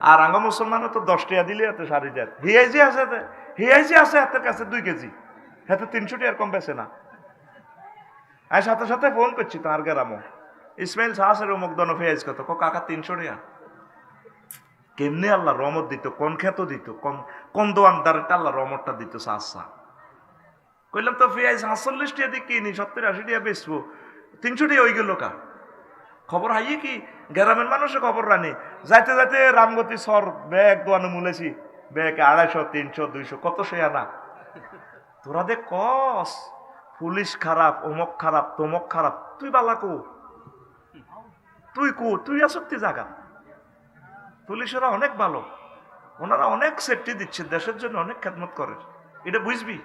আর আঙ্গ মুসলমানও তো 10 টাকা দিলে এত সারি যায়। হিয়াইজি আছে হাতের কাছে 2 কেজি, হাতে 300 টাকার কম বেছে না। আমি সাথে সাথে ফোন করছি তো আর গেরামো ইসমাইল সাহাসের অমুক দন ফেয়াজ কত কাকা 300 টাকা। কেমনি আল্লাহ রহমত দিত, কোন খেত দিত, কোন দোয়ানদারটা আল্লাহ রহমতটা দিত। সাহসা কইলাম তো পেঁয়াজ ৪৭ টাকা দিয়ে কিনি, ৭০-৮০ টাকা বেচবো, 300 টাকা হয়ে গেল কা। খবর হাইয়ে কি গ্রামের মানুষের খবর রানি যাইতে যাইতে রামগতি সর ব্যাগ দোয়ানো মুলেছি, ব্যাগ 250, 300, 200 কত সে আনা। তোরা দেখ কস পুলিশ খারাপ, অমক খারাপ, তমক খারাপ, তুই বালা কো, তুই আসক্তি জায়গা। পুলিশেরা অনেক ভালো, ওনারা অনেক সেফটি দিচ্ছে, দেশের জন্য অনেক খেদমত করে, এটা বুঝবি।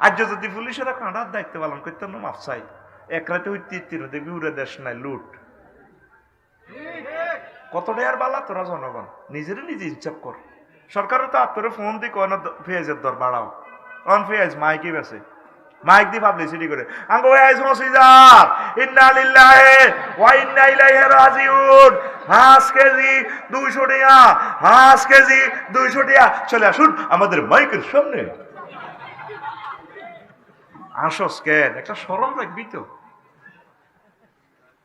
আজ যদি পুলিশেরা কাঁটার দায়িত্ব পালন করতে না মাফসাই এক রাতে ওই তীর দেখবি উড়ে দেশ নাই লুট। কতটাই আর বালা তোরা জনগণ নিজেরই নিজে হিসাব কর। সরকারও তো আত্মরে ফোন দিয়ে কয় না পেঁয়াজের দর বাড়াও, অন পেঁয়াজ মাইকি বেছে, মাইক দিয়ে পাবলিসিটি করে আঙ্গো পেঁয়াজ মসিজার ইন্না লিল্লাহি ওয়া ইন্না ইলাইহি রাজিউন 5 কেজি 200 টাকা, 5 কেজি 200 টাকা। চলে আসুন আমাদের মাইকের সামনে। আসস কেন, একটা শরম রাখবি তো,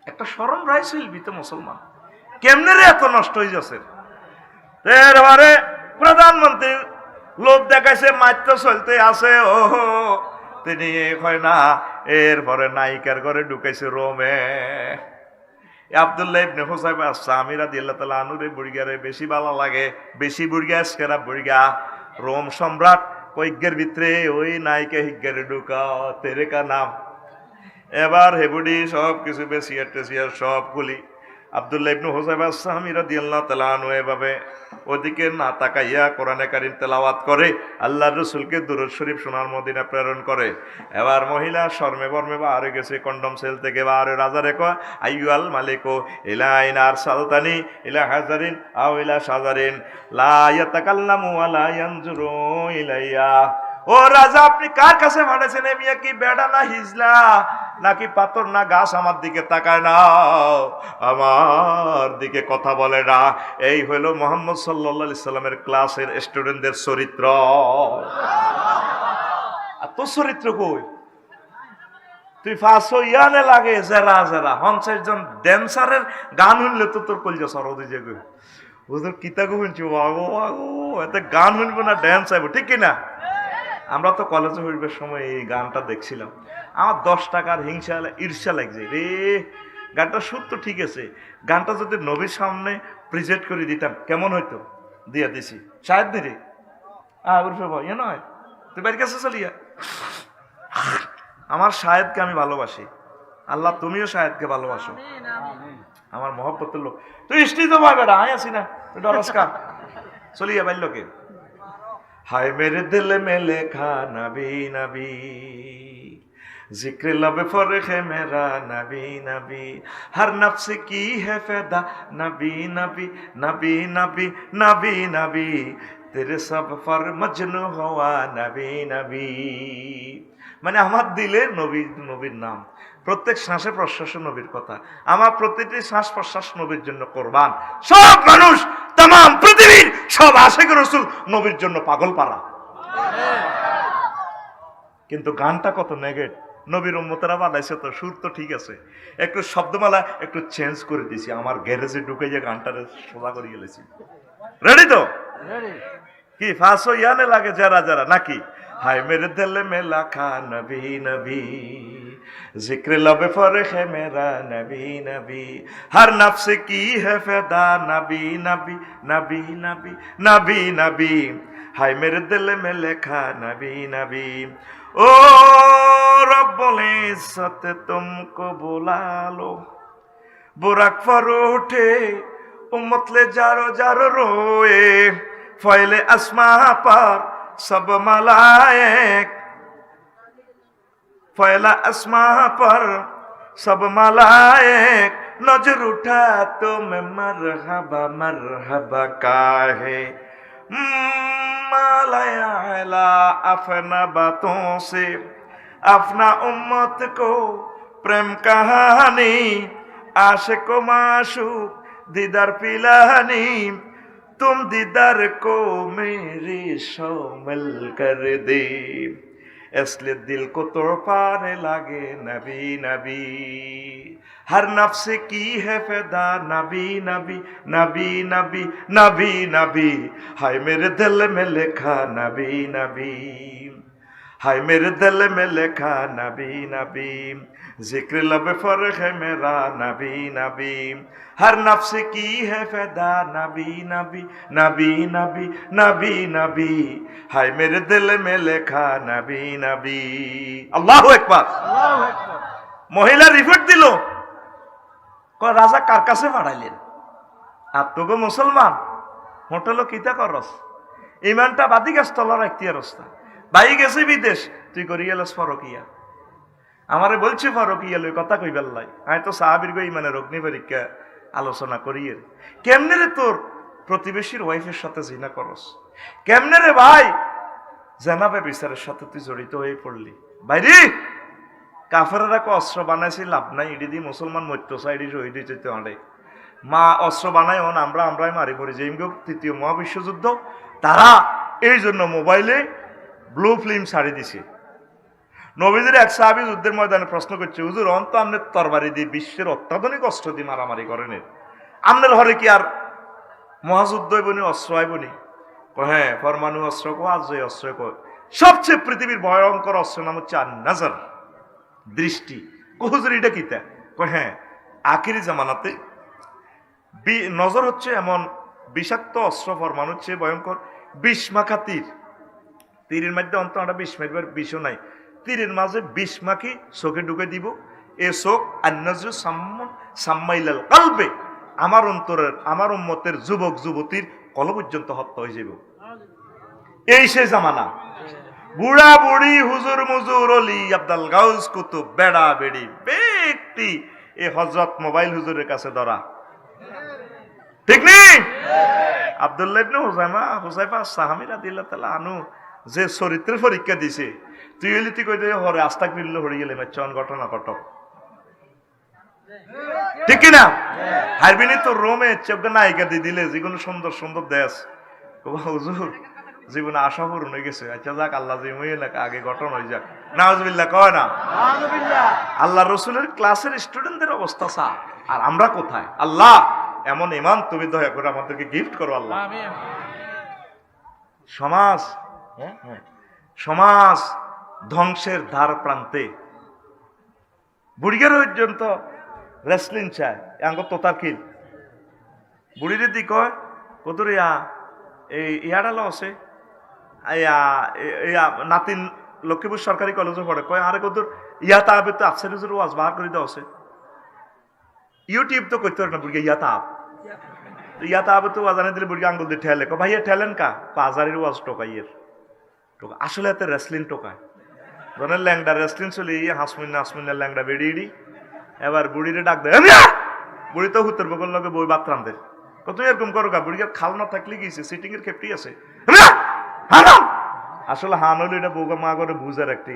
একটা শরম রাইছিলবি তো মুসলমান। কেমনে রে এত নষ্ট হয়ে যাচ্ছে। এবারে প্রধানমন্ত্রী লোভ দেখাইছে, মাত্র চলতে আছে, ও তিনি হয় না। এরপরে নায়িকার ঘরে ঢুকাইছে রোমে। আব্দুল্লাহ ইবনে হুসাইব আস-সামি রাদিয়াল্লাহু তাআলা আনহু রে বুড়িগারে বেশি ভালো লাগে, বেশি বুড়িগা আজকেরা বুড়িগা রোম সম্রাট কয়েকের ভিতরে ওই নায়িকা হিজ্ঞারে ঢুকা তেরে কা নাম। এবার হেবুডি সব কিছু বেশিয়ার টেসিয়ার সব গুলি আব্দুল্লাহ ইবনে হুসাইব আস-সামি রাদিয়াল্লাহু তাআলা আনহু এভাবে ওদিকে না তাকাইয়া কোরআনে কারীম তেলাওয়াত করে, আল্লাহর রাসূলকে দুরূদ শরীফ শোনার মদিনা প্রেরণ করে। এবার মহিলা শর্মে বর্মে বাহারে গেছে, কন্ডম সেল থেকে বাহারে রাজারে কয় আইয়ুল মালিকু ইলা ইনার সালতানি ইলা হাজারিন আও ইলা সাজারিন লা ইয়াতাকাল্লামু ওয়া লা ইয়ানজুরু ইলাইয়া। ও রাজা আপনি কার কাছে পাঠাইছেন? মিয়া কি বেড়া না হিজলা নাকি পাথর না গাছ আমার দিকে তাকায় না, আমার দিকে কথা বলে না। এই হইল মুহাম্মদ সাল্লাল্লাহু আলাইহি সাল্লামের ক্লাসের স্টুডেন্টদের চরিত্র। আর তোর চরিত্র কই? তুই ফাঁসো ইয়ানে লাগে জেরা জেরা 50 জন ড্যান্সারের গান শুনলে তো তোর কলজা সরদি জাগে ওদের কিতাগো শুনছি, বাগো বাগো এতে গান শুনবো না ড্যান্স আইব, ঠিক কিনা? আমরা তো কলেজে হইবার সময় এই গানটা দেখছিলাম, আমার 10 টাকার হিংসা ঈর্ষা লাগছে রে। গানটা সুর তো ঠিক আছে, গানটা যদি নবীর সামনে প্রেজেন্ট করে দিতাম কেমন হইতো? দিয়ে দিছি শায়দ রে উর্ফে ভাই এ নয়, তুই বাড়ির কাছে চলিয়া। আমার শাহেদকে আমি ভালোবাসি, আল্লাহ তুমিও শাহেদকে ভালোবাসো, আমার মহব্বতের লোক। তুই স্ত্রী তো ভাই বেটা আয় আসি না, তুই ডরাস কা চলিয়া বাইলোকে। हाय मेरे दिल में लिखा नबी नबी, जिक्र लब फर्क है मेरा नबी नबी, हर नफ्स की है फैदा नबी नबी नबी नबी नबी नबी, तेरे सब फर मजनू हुआ नबी नबी। মানে আমার দিলে নবী, নবীর নাম, প্রত্যেক শ্বাসে প্রশ্বাসে নবীর কথা, আমার প্রতিটি শ্বাস প্রশ্বাস নবীর জন্য কোরবান। সব মানুষ তাম পৃথিবীর সব আশিক রাসূল নবীর জন্য পাগল পারা। কিন্তু গানটা কত নেগেট। নবীর উম্মতেরা বানাইছে তো, সুর তো ঠিক আছে, একটু শব্দমালা একটু চেঞ্জ করে দিছি, আমার গ্যারেজে ঢুকে যে গানটারে সোজা করে গেলেছি। রেডি তো? কি ফাঁসো ইয়ানে লাগে যারা যারা নাকি? हाय मेरे दिल में लिखा नबी नबी, जिक्र लब फर्क है मेरा नबी नबी, हर नफ्स की है फैदा नबी नबी नबी नबी नबी नबी, हाय मेरे दिल में लिखा नबी नबी। ओ रब्बुल इज्जत तुमको बुला लो, बुरक पर उठे उम्मत ले जारो जारो रोए, फैले अस्मा पर सब मलाइक, फैला अस्मा पर सब मलाइक, नजर उठा तो मैं मरहबा मरहबा काहे, मालया अपना बातों से अपना उम्मत को प्रेम कहानी, आशिक माशूक दीदार पिलानी, तुम दीदार को मेरे शामिल कर दे, इसलिए दिल को तड़पाने लगे नबी नबी, हर नफ्स की है फिदा नबी नबी नबी नबी नबी नबी, हाय मेरे दिल में लिखा नबी नबी, हाय मेरे दिल में लिखा नबी नबी, जिक्र लब पर है मेरा नबी नबी, हर नफ्स की है फिदा नबी नबी नबी नबी नबी नबी, हाय मेरे दिल में लिखा नबी नबी। আল্লাহু আকবার। মহিলা রিপোর্ট দিল, রাজা কার কাছে পাঠাইলেন? আর তোকে মুসলমান হোটেল কিতা করস, ইমানটা বাদি গাছ তলার একটিয়া রস্তা, ভাই গেছে বিদেশ, তুই করি গেলস ফরকিয়া। আমারে বলছি ফরকিয়া লই কথা কই বেল্লাই, আমি তো সাহাবীর গো ইমানের অগ্নি পরীক্ষা আলোচনা করিয়ে। কেমনে রে তোর প্রতিবেশীর ওয়াইফের সাথে জিনা করস, কেমনে রে ভাই জানাবে বিচারের সাথে তুই জড়িত হয়ে পড়লি? ভাইরি কাফেররা কো অস্ত্র বানাইছি লাভ নাই, ইডি দি মুসলমান মরতো সাইডি শহীদ হইতে আড়ে মা অস্ত্র বানাই হন আমরাই মারি পড়ি যে তৃতীয় মহাবিশ্বযুদ্ধ। তারা এই জন্য মোবাইলে ব্লু ফিল্ম ছাড়ি দিছে। নবীজির এক সাহাবী যুদ্ধের ময়দানে প্রশ্ন করছে, হুজুর অন্ত আমনের তরবারি দিয়ে বিশ্বের অত্যাধুনিক অস্ত্র দিয়ে মারামারি করেন, আমনের ঘরে কি আর মহাযুদ্ধ হইবনি, অস্ত্র হইবনি? হ্যাঁ, পরমাণু অস্ত্র কো, আজই অস্ত্র কো, সবচেয়ে পৃথিবীর ভয়ঙ্কর অস্ত্র নাম হচ্ছে আন-নাজর, দৃষ্টি। হুজুর এটা কিতা? হ্যাঁ, আখিরি জামানাতে নজর হচ্ছে এমন বিষাক্ত অস্ত্র, পরমাণু হচ্ছে ভয়ঙ্কর, বিষ মাখা তীর, তীরের মধ্যে অন্ত একটা বিষ মাখবার বিষও নাই, তীরের মাঝে বিষ মাখি চোখে ঢুকে দিব, এ চোখ আন-নাজরু সাম্মাইলাল কালবে, আমার অন্তরের আমার উম্মতের যুবক যুবতীর কল পর্যন্ত হত্যা হয়ে যাব। এই সে জামানা, বুড়া বুড়ি হুজুর মুজুর অলি আব্দুল গাউস কুতুব বেড়া বেড়ি ব্যক্তি এ হযরত মোবাইল হুজুরের কাছে ধরা, ঠিক নেই? আব্দুল্লাহ ইবনে হুযায়ফা সাহাবী রাদিয়াল্লাহু তাআলা আনহু যে চরিত্রের পরীক্ষা দিছে, তুই এলিতি কই দে হরে আস্তাগফিরুল্লাহ হরি গেলে মেচন ঘটনা ঘটক, ঠিক কি না? হারবিনি তো রোমে চোখে নায়িকা দিয়ে দিলে যেগুলো সুন্দর সুন্দর দেশ, হুজুর জীবনে আশা পূরণ হয়ে গেছে, আচ্ছা যাক আল্লাহ যে আগে ঘটনা হয়ে যাক, নাউজুবিল্লাহ কয় না? আল্লাহ রসুলের ক্লাসের স্টুডেন্টদের অবস্থা চা, আর আমরা কোথায়? আল্লাহ এমন ইমান তুমি দয়া করে আমাদেরকে গিফট করো আল্লাহ। সমাজ সমাজ ধ্বংসের ধার প্রান্তে, বুড়িগার পর্যন্ত রেসলিং চায় আঙ্গ তোতার কিল, বুড়ির দি কয় কদর এই ইয়াডালো আছে নাতিন লক্ষ্মীপুর সরকারি কলেজে পড়ে, কয় আরে কদর ইয়াতা আবে তো আফসার ওয়াজ বাহার করে দেওয়া আছে, ইউটিউব তো করতে পারে না বুড়ি ইয়াতা আবে তো ওয়াজ আনে দিলে বুড়ি আঙ্গুল দিয়ে ঠেলে, ভাইয়া ঠেলেন কা পাজারের ওয়াজ টোকাইয়ের টোকা, আসলে এতে রেসলিং টোকায় ধরেন ল্যাংডা রেসলিং চলে হাসমিনা ল্যাংডা বেড়িয়ে এবার বুড়িরে ডাক দেয়, বুড়ি তো হুতর বগল লগে বই বাতরামদের কত এরকম করো গা, বুড়িকে খাল না থাকলে গিয়েছে সিটিং এর খেপটি আছে, আসলে হান হইলো এটা বউকা মা করে বুঝার একটি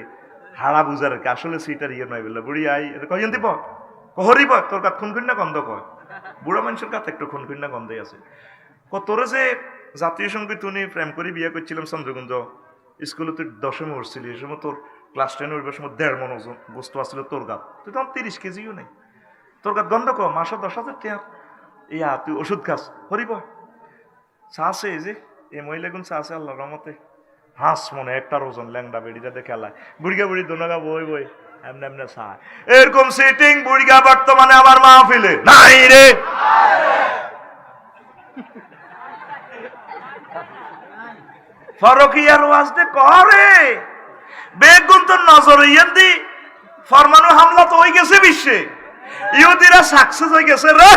হাড়া বুঝার আর কি, আসলে সিটার ইয়ে নয় বললো বুড়ি আই কয়েন দিব হরিব তোর কাত খুনখুন্না গন্ধ কয়, বুড়া মানুষের কাছে একটু খুনখুন্না গন্ধই আছে। তোরে যে জাতীয় সঙ্গীত উনি প্রেম করে বিয়ে করছিলাম চন্দ্রকুঞ্জ স্কুলে, তুই 10মে উঠছিলি, এই সময় তোর ক্লাস 10 উঠবার সময় 1.5 মন বস্তু আসছিল তোর গাত, তুই তখন 30 কেজিও নেই, তোর গাত গন্ধ কম, মাসে 10,000 টাকা ইয়া তুই ওষুধ খাস, হরিব চা আছে এই যে এই মহিলাগুন চা আছে আল্লাহ রহমতে, হাঁস মনে একটার ওজন ল্যাংডা বেড়িটা খেলায়, বুড়িগা বুড়ি দোনাগা বই বই এমনি এমনি চা, এরকম সিটিং বুড়িগা বর্তমানে আমার মাহফিলে নাই রে। ফরকিয়ার ওয়াজতে করে বেগুন তো নজর ইয়ান্দি ফরমানু হামলা তো হয়ে গেছে বিশ্বে, ইহুদিরা সাকসেস হয়ে গেছে রে,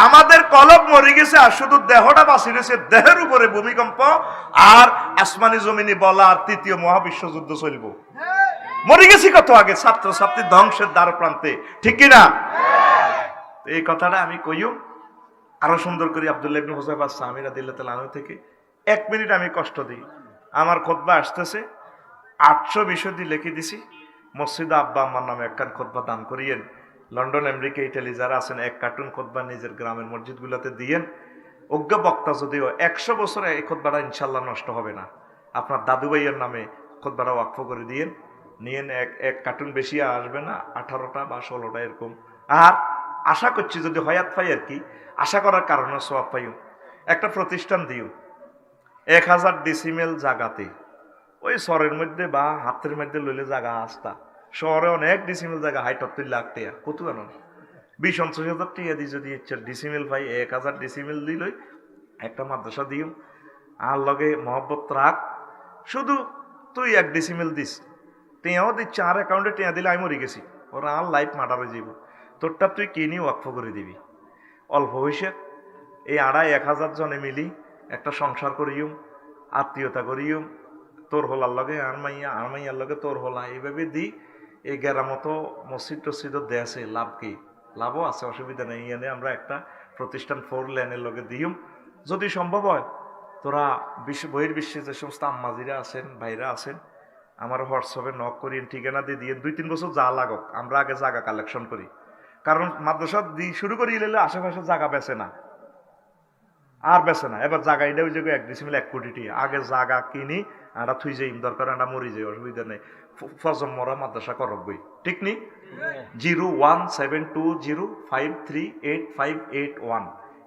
আমাদের কলব মরে গেছে আর শুধু দেহটা বাঁচি গেছে, দেহের উপরে ভূমিকম্প আর আসমানি জমিনি বলা আর তৃতীয় মহাবিশ্বযুদ্ধ চলবো, মরে গেছি কত আগে, ছাত্র ছাত্রী ধ্বংসের দ্বার প্রান্তে, ঠিক কিনা? এই কথাটা আমি কইও আরো সুন্দর করি আব্দুল্লাহ ইবনে হুযায়ফা সাহাবী রাদিয়াল্লাহু তাআলা আনহু থেকে 1 মিনিট আমি কষ্ট দিই, আমার খুতবা আসতেছে 800 বিষয় দিয়ে লিখে দিছি, মসজিদে আব্বা আম্মার নামে একখান খুতবা দান করিয়েন, লন্ডন আমেরিকা ইটালি যারা আছেন 1 কার্টুন খুতবা নিজের গ্রামের মসজিদগুলোতে দিয়েন, অজ্ঞ বক্তা যদিও 100 বছরে এই খুতবাটা ইনশাল্লাহ নষ্ট হবে না। আপনার দাদু ভাইয়ের নামে খুতবাটা ওয়াকফ করে দিয়েন, নিয়েন, এক কার্টুন বেশি আসবে না, 18টা বা 16টা এরকম। আর আশা করছি যদি হয়াত পাই আর কি, আশা করার কারণে সওয়াব পাইও, একটা প্রতিষ্ঠান দিও 1000 ডিসিমেল জায়গাতে, ওই শহরের মধ্যে বা হাতের মধ্যে লইলে জায়গা আসতা, শহরে অনেক ডিসিমেল জায়গা, 70 লাখ টাকা কত আনো 20-29 হাজার টাকা দিয়ে যদি ডিসিমেল পাই, 1000 ডিসিমেল দিলই একটা মাদ্রাসা দিও। আর লগে মহব্বত রাখ, শুধু তুই 1 ডিসিমেল দিস, টেঁয়াও দিচ্ছে, আর অ্যাকাউন্টে টেঁয়া দিলে আমি মরে গেছি, ওরা আর লাইফ মার্ডার হয়ে যাব, তোরটা তুই কিনি ওয়াকফ করে দিবি। অল্প বয়সে এই 1000 জনে মিলি একটা সংসার করিও, আত্মীয়তা করিও, তোর হলার লগে আর মাইয়ার লগে তোর হলা, এইভাবে দি। এই গেরামতো মসজিদ টসজিদও দেয়াছে, লাভ কি? লাভও আছে, অসুবিধা নেই। এনে আমরা একটা প্রতিষ্ঠান 4 লেনের লগে দিও, যদি সম্ভব হয়। তোরা বহির্বিশ্বে যে সমস্ত আম্মাজিরা আছেন, ভাইরা আছেন, আমার হোয়াটসঅ্যাপে নক করিয়েন, ঠিকানা দিয়ে দিয়ে 2-3 বছর যা লাগক, আমরা আগে জায়গা কালেকশন করি। কারণ মাদ্রাসা দিয়ে শুরু করি এলে আশেপাশে জায়গা বেছে না, আর বেছে না। এবার জায়গা এটা ওই জায়গায় 1 ডিসিমেল 1 কোটি টাকা, আগে জায়গা কিনি আমরা থুই যাই, দরকার আমরা মরি যাই, অসুবিধা নেই। ফজম মরা মাদ্রাসা করবই, ঠিক নি? 01720538581,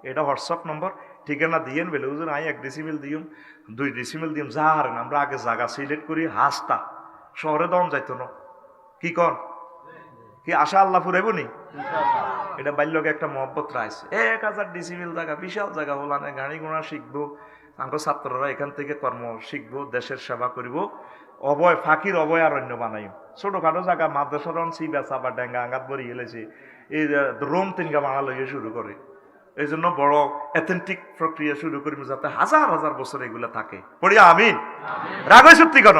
এটা হোয়াটসঅ্যাপ নম্বর। ঠিকানা দিয়েন, বেলে হুজুর আই 1 ডিসিমেল দিম, 2 ডিসিমেল দিম, যা হারেন আমরা আগে জায়গা সিলেক্ট করি। হাসতা শহরে দম যাইতো না, কি কন? কি আশা আল্লাহ ফুরাইব নি? এটা বাল্যকে একটা মহব্বত রাইছে। 1000 ডিসিমেল জায়গা, বিশাল জায়গা, হলা না, গাড়ি ঘোড়া শিখবো, আমার ছাত্ররা এখান থেকে কর্ম শিখবো, দেশের সেবা করব, অবয় ফাঁকির অবয় আরণ্য বানাই। ছোটখাটো জায়গা মাদ্রাসার সি বেচা বা ডেঙ্গা আঙ্গাত বরি গেলেছে, এই রোম তিনগা বানালো শুরু করে। এই জন্য বড় অথেন্টিক প্রক্রিয়া শুরু করি, যাতে হাজার হাজার বছর এগুলো থাকে। পড়ি আমিন। রাগ সত্যি কেন?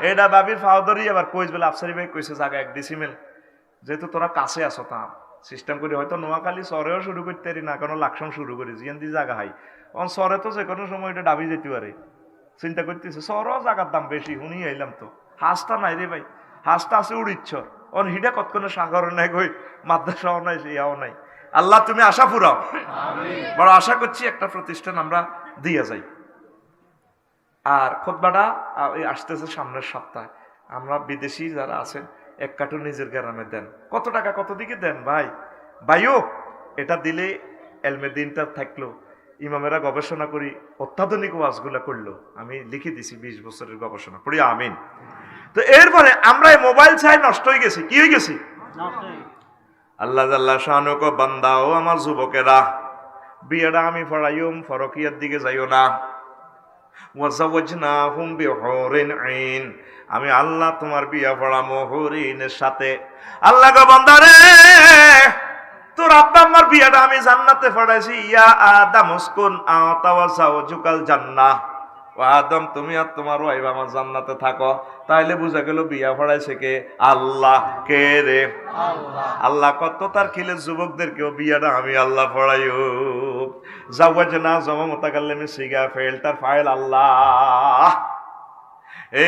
এটা বাবির ফাওদরি আবার কইস বলে আফসারি ভাই কইছে জায়গা 1 ডিসিমেল, যেহেতু তোরা কাছে আছো, তা সিস্টেম করি হয়তো নোয়াখালী শহরেও শুরু করতে পারি না, কোনো লাকসাম শুরু করি, জিয়ান দি জায়গা হাই অন শহরে তো যে কোনো সময় এটা ডাবি যেতে পারে। চিন্তা করতেছে শহরেও জায়গার দাম বেশি, শুনি আইলাম তো। হাঁসটা নাই রে ভাই, হাঁসটা আছে উড়িচ্ছ, অন হিডা কতক্ষণে সাগর নাই, কই মাদ্রাসাও নাই, সেয়াও নাই। আল্লাহ তুমি আশা ফুরাও, বড় আশা করছি একটা প্রতিষ্ঠান আমরা দিয়ে যাই। আর খুতবাটা আসতেছে সামনের সপ্তাহে, আমরা বিদেশি যারা আছেন 1 কার্টুন নিজের গ্রামে দেন। কত টাকা কত দিকে দেন ভাই? ভাইও এটা দিলে এলমে দিনটা থাকলো, ইমামেরা গবেষণা করি, অত্যাধুনিক ওয়াজগুলা করলো। আমি লিখে দিছি 20 বছরের গবেষণা পড়ি আমিন। তো এরপরে আমরা এই মোবাইল চাই নষ্ট হয়ে গেছি, কি হয়ে গেছি? আল্লাহ জাল্লা শানুক বান্দা, ও আমার যুবকেরা, বিয়েটা আমি পড়াইম, ফরকিয়ার দিকে যাইও না। ওয়াজাওয়াজনাহুম বিহুরিন আইন, আমি আল্লাহ তোমার বিয়া পড়ামো হরিণের সাথে। আল্লাহ গো বান্দারে, তোর আব্বা আম্মার বিয়াটা আমি জান্নাতে পড়াইছি। ইয়া আদম উসকুন আনতা ওয়া যাওজুকাল জান্নাহ, ও আদম তুমি আর তোমার ওয়াইফ আমার জান্নাতে থাকো। তাইলে বুঝা গেল বিয়া পড়াইছে কে? আল্লাহ। কে রে? আল্লাহ। আল্লাহ কত তার খিলে যুবকদেরকেও বিয়াটা আমি আল্লাহ পড়াইও। যাওয়াজনা জমা মুতাকাল্লিমে সিগা ফেলটার ফাইল আল্লাহ।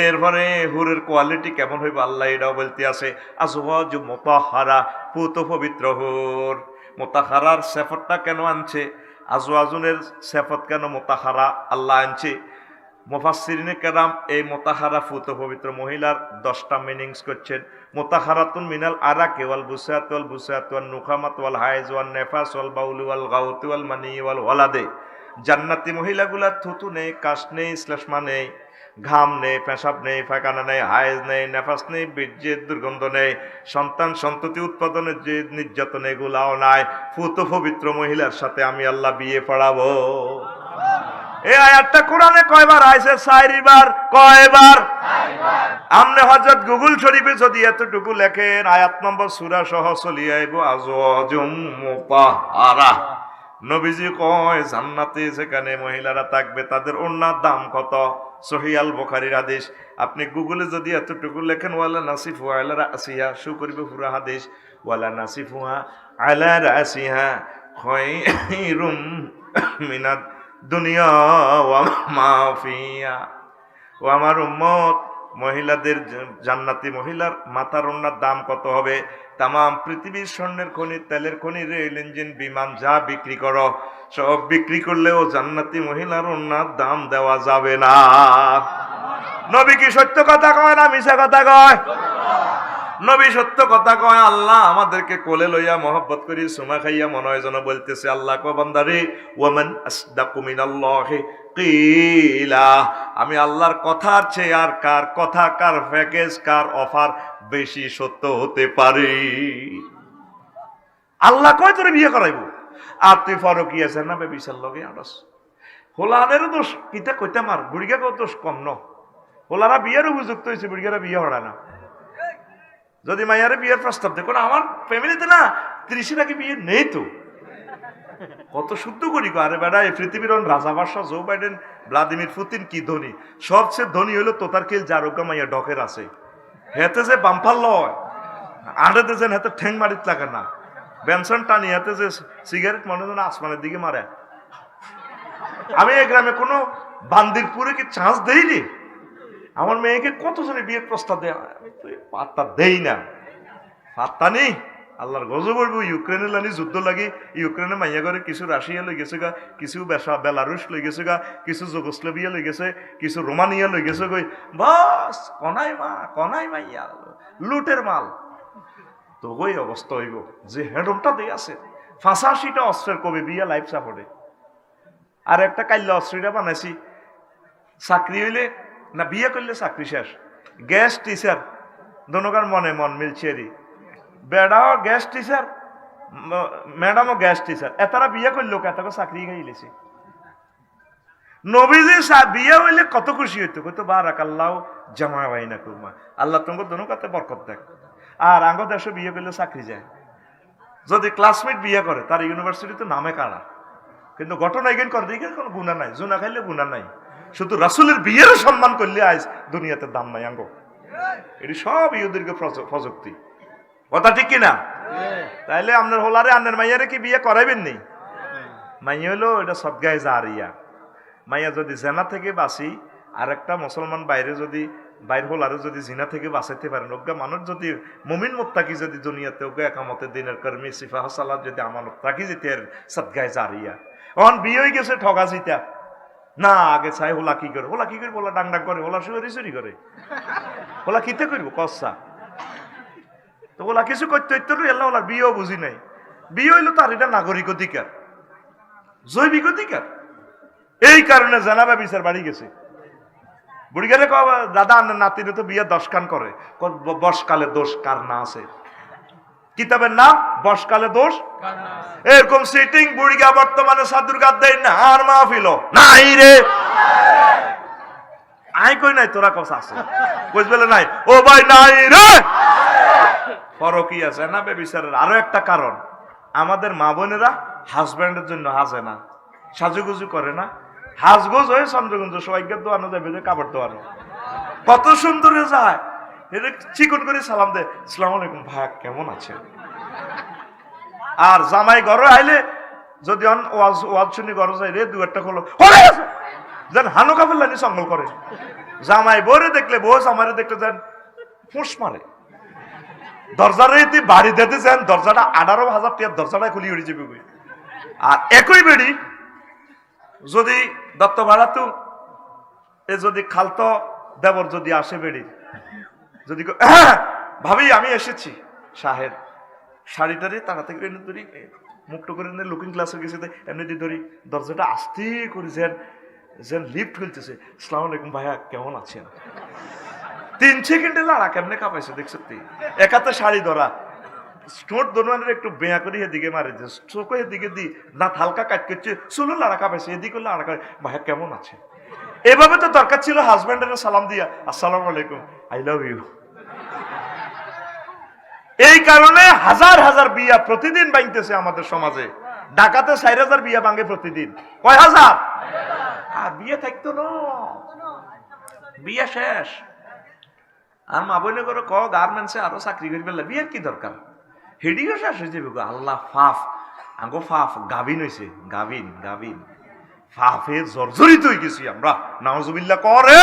এরপরে হুরের কোয়ালিটি কেমন হইব আল্লাহ এটাও বলতে আছে। আজওয়াজু মুতাহহারা, পুত পবিত্র হুর। মুতাহহারার সিফাতটা কেন আনছে? আজওয়াজুনের সিফাত কেন মুতাহহারা আল্লাহ আনছে? মুফাসসিরিনে কেরাম এই মুতাহহারা পুত পবিত্র মহিলার 10টা মিনিংস করছেন। মুতাহহারাতুন মিনাল আরাকি ওয়াল বুসাত ওয়াল বুসাত ওয়ান নুখামাত ওয়াল হাইজ ওয়ান নেফাস ওয়াল বাউল ওয়াল গাউত ওয়াল মানি ওয়াল ওয়ালাদে। জান্নাতি মহিলাগুলা থুতু নেই, কাশ নেই, শ্লেষ্মা নেই, ঘাম নেই, পেশাব নেই, ফাঁকানা নেই, হায়েজ নেই, নেফাস নেই, বীর্যের দুর্গন্ধ নেই, সন্তান সন্ততি উৎপাদনের যে নির্যাতন এগুলাও নাই। পুত পবিত্র মহিলার সাথে আমি আল্লাহ বিয়ে পড়াবো। এই আয়াতটা কোরআনে কয়বার আইছে? 4 বার। কয়বার? 4 বার। আমনে হযরত গুগল শরীফে যদি এতটুকু লেখেন, আয়াত নম্বর সূরা সহ চলি আইব আজওয়াজুম মুতাহহারা। নবীজি কয় জান্নাতে যেখানে মহিলারা থাকবে তাদের ওড়নার দাম কত? সহিহ আল বুখারীর হাদিস। আপনি গুগলে যদি এতটুকু লেখেন, ওয়ালা নাসিফু আলা রাসিহা, শু করিবে পুরা হাদিস, ওয়ালা নাসিফুহা আলা রাসিহা খায়রুম মিনাদ দুনিয়া ওয়া মা ফিহা। ও আমার উম্মত, মহিলাদের জান্নাতি মহিলার মাথার ওড়নার দাম কত হবে? তামাম পৃথিবীর স্বর্ণের খনি, তেলের খনি, রেল ইঞ্জিন, বিমান যা বিক্রি করো সব বিক্রি করলেও জান্নাতি মহিলার ওড়নার দাম দেওয়া যাবে না। নবী কি সত্য কথা কয় না মিছা কথা কয়? নবী সত্য কথা কয়। আল্লাহ আমাদেরকে কোলে লইয়া মহব্বত করি সুমা খাইয়া মনে হয় যেন বলতেছে, আল্লাহ কয় বান্দারে ওয়ামান আসদাকু মিনাল্লাহি কিলা, আমি আল্লাহর কথার চেয়ে আর কার কথা, কার প্যাকেজ, কার অফার বেশি সত্য হতে পারে? আল্লাহ কয় তোরে বিয়ে করাইবো, আর তুই ফরকি আছে না বেবিচার লগে আড়স। হোলানেরও দোষ কিতা কইতাম, আর বুড়িগা কত দোষ কম ন। হোলারা বিয়ের উপযুক্ত হয়েছে, বুড়িগারা বিয়ে হড়ায় না। যদি মাইয়ারে বিয়ের প্রস্তাব দেখো না, আমার ফ্যামিলিতে না 30 আগে বিয়ে নেই তো। কত শুদ্ধ করি গো। আরে বেড়া, এই পৃথিবীর রাজা বাদশাহ জো বাইডেন, ভ্লাদিমির পুতিন কি ধনী, সবচেয়ে ধনী হইলো তোতার খেল জারোগা মাইয়া ডকের আছে। হেতে যে বাম্পার লয় আড়েতে যেন হেতে ঠেং মারিত লাগে না, বেনসন টানি হাতে যে সিগারেট মনে যেন আসমানের দিকে মারে। আমি এই গ্রামে কোনো বান্দিরপুরে কি চান্স দেইনি। আমার মেয়েকে কতজনে বিয়ের প্রস্তাব দেয়, আমি তো পাত্তা দেই না। পাত্তা নেই, আল্লাহর গজব করবো। ইউক্রেনের লানি যুদ্ধ লাগে, ইউক্রেনের মাইয়া করে কিছু রাশিয়া লই গেছে গা, কিছু বেলারুশ লই গেছে গা, কিছু যুগোস্লাভিয়া লই গেছে, কিছু রোমানিয়া লই গেছে গই। বাস কনাই মা কনাই মাইয়া লুটের মাল। তো ওই অবস্থা হইব যে হেডমটা দিয়ে আছে 85টা অস্ত্রের কবি বিয়া লাইফ সাপোর্টে। আর একটা কাল্লা অস্ত্রীটা বানাইছি, চাকরি হইলে না বিয়ে করলে চাকরি শেষ। গ্যাস টিচার দনকার মনে মন মিলছে রি, বেড়াও গ্যাস টিচার, ম্যাডামও গ্যাস টিচার, এতারা বিয়ে করলো এতকে চাকরি গাইলেছে। নবীজি বিয়ে হইলে কত খুশি হইতো, কইতো বারাকাল্লাহ জামা বাইনা কুমা, আল্লাহ তোমাকে দনকাতে বরকত দেখ। আর আঙ্গ দেশে বিয়ে করলে চাকরি যায়। যদি ক্লাসমেট বিয়ে করে তার ইউনিভার্সিটিতে নামে কারা, কিন্তু ঘটনা এগেন করে দিকে কোনো গুণা নাই, জুনা খাইলে গুণা নাই। শুধু রাসূলের বিয়ের সম্মান করলে আজ দুনিয়াতে দাম নাই আঙ্গ। এটি সব ইহুদিরকে প্রযুক্তি, কথা ঠিক কিনা? তাইলে আপনার হোলারে আপনার মাইয়ারে কি বিয়ে করাইবেন নি? মাইয়া হলো এটা সদগায়ে জারিয়া। মাইয়া যদি জেনা থেকে বাঁচি, আর একটা মুসলমান বাইরে যদি বাইর হোলারে যদি জিনা থেকে বাঁচাইতে পারেন, ওগা মানুষ যদি মুমিন মুত্তাকি যদি দুনিয়াতে ওগা একামতে দিনের কর্মী সিফা হাসালাত যদি আমানত রাখি যেতে আর সদগায়ে জারিয়া। এখন বিয়ে হয়ে গেছে ঠগা জিতা না, আগে চাই হোলা কি করে, হোলা কি করে, হোলা ডাং ডাং করে, হোলা চুরি চুরি করে, হোলা কিতে করবো কসা। তো ওলা কিছু করতে হইতে এল্লা ওলার বিয়েও বুঝি নাই। বিয়ে হইলো তার এটা নাগরিক অধিকার, জৈবিক অধিকার। এই কারণে জানাবা বিচার বাড়ি গেছে। বুড়িগারে দাদা আপনার নাতিনে তো বিয়ে 10 কান করে, বর্ষকালে দোষ কার না আছে। কিতাবের নাম বর্ষকালে দোষ। এরকম সিটিং বুড়িগা বর্তমানে সাধুর গাদ দেয় না, আর মাহফিল নাই রে। আই কই নাই, তোরা কথা আছে বুঝবে নাই, ও ভাই নাই রে। ফরকই আছে না বেবিচারের। আরো একটা কারণ, আমাদের মা বোনেরা হাজব্যান্ডের জন্য হাজে না, সাজুগুজু করে না। হাজগোজ হয়ে চন্দ্রগঞ্জ সবাইকে দোয়ানো যাবে, কাপড় দোয়ানো কত সুন্দর যায়। এটা চিকন করে সালাম দেয়, আসসালামু আলাইকুম ভাই কেমন আছেন। আর জামাই ঘরে আইলে যদি ওয়াজ শুনি ঘরে যাই রে, দু একটা খোলো যেন হানু কাপড় লানি সঙ্গল করে। জামাই বরে দেখলে, বউ জামাইরে দেখলে যেন ফুস মারে। দরজারে বাড়ি দিতে যান, দরজাটা 18,000 টাকার দরজাটা খুলি উড়ে যাবে। আর একই বেড়ি যদি দত্ত ভাড়াতু এ যদি খালতো দেবর যদি আসে বেড়ি, যদি ভাবি আমি এসেছি, সাহেব শাড়িটারে তাড়াতাড়ি করে ধরি, মুখটা করে লুকিং গ্লাসে গেছে এমনি ধরি, দরজাটা আস্তে করে যেন যেন লিফট খুলতেছে, আসসালামু আলাইকুম ভাইয়া কেমন আছেন। 3 সেকেন্ডে লাড়া কেমনে কাঁপাইছে দেখছো তুই। একাতে শাড়ি ধরা, স্টোট দোনানের একটু বেয়া করে এদিকে মারে, চোখে এদিকে দি না হালকা কাট করছে, চুলো লাড়া কাঁপাইছে, এদিকে লাড়া কাঁপাই, ভাইয়া কেমন আছে। এভাবে তো দরকার ছিল হাজব্যান্ডের সালাম দিয়া, আসসালামু আলাইকুম আই লাভ ইউ। এই কারণে হাজার হাজার বিয়া প্রতিদিন ভাঙতেছে আমাদের সমাজে। ঢাকাতে 4,000 বিয়া ভাঙে প্রতিদিন। কয় হাজার? আর বিয়ে থাকতো না, বিয়ে শেষ। আর মা বোনে করে ক গার্মেন্টসে আরো চাকরি করি পেলে বিয়ের কি দরকার, হেডিও শেষ হয়ে যাবে। আল্লাহ ফাফ আঙ্গো ফাফ গাভিন হয়েছে, গাভিন গাভিন ফাফে জর্জরিত হয়ে গেছি আমরা। নাউজুবিল্লাহ করে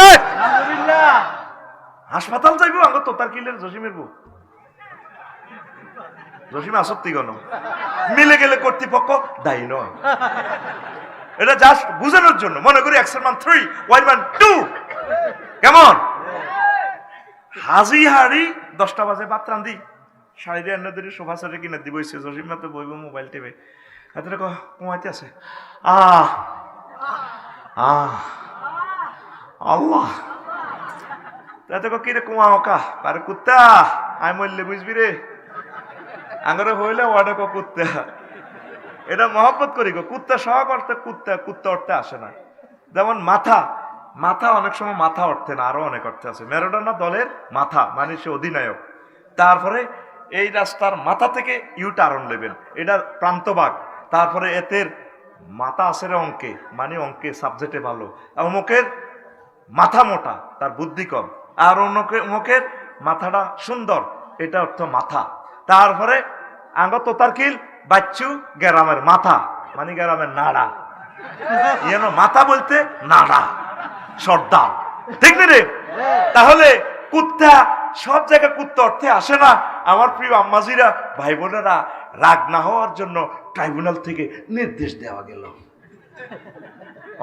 হাসপাতাল যাইব আঙ্গ তোতার কিলের জসিমের বউ জসিম আসক্তি গণ মিলে গেলে কর্তৃপক্ষ দায়ী নয়। এটা জাস্ট বুঝানোর জন্য। মনে করি এক্সের মান 3 ওয়াই মান 2 কেমন? হাজি হাড়ি 10টা বাজে ভাত রান্ধি 9:30 ধরে সোফা সেটে কিনে দিব জসিম না তো বইব মোবাইল টেপে হাতে কমাইতে আছে আল্লাহ তাতে কিরে কুমাও কা আরে কুত্তা আই মরলে বুঝবি রে আঙ্গরে হইলে ওয়াডে কুত্তা। এটা মহব্বত করি গো। কুত্তা সহ করতে কুত্তা অর্থে আসে না। যেমন মাথা অনেক সময় মাথা অর্থে না, আরো অনেক অর্থে আছে। ম্যারাডোনা দলের মাথা মানে সে অধিনায়ক। তারপরে এই রাস্তার মাথা থেকে ইউটার্ন নেবেন, এটা প্রান্তভাগ। তারপরে এতের মাথা আছে রে অঙ্কে, মানে অঙ্কে সাবজেক্টে ভালো। অমুকের মাথা মোটা, তার বুদ্ধি কম। আর অমুকের মাথাটা সুন্দর, এটা অর্থ মাথা। তারপরে আঙ্গ তোতার কিল বাচ্চু গ্রামের মাথা মানে গ্রামের নাড়া। ইয়েন মাথা বলতে নাড়া সর্দার, ঠিক না রে? তাহলে কুত্তা সব জায়গায় কুত্তা অর্থে আসে না। আমার প্রিয় আম্মাজিরা, ভাই বোনেরা, রাগ না হওয়ার জন্য ট্রাইব্যুনাল থেকে নির্দেশ দেওয়া গেল।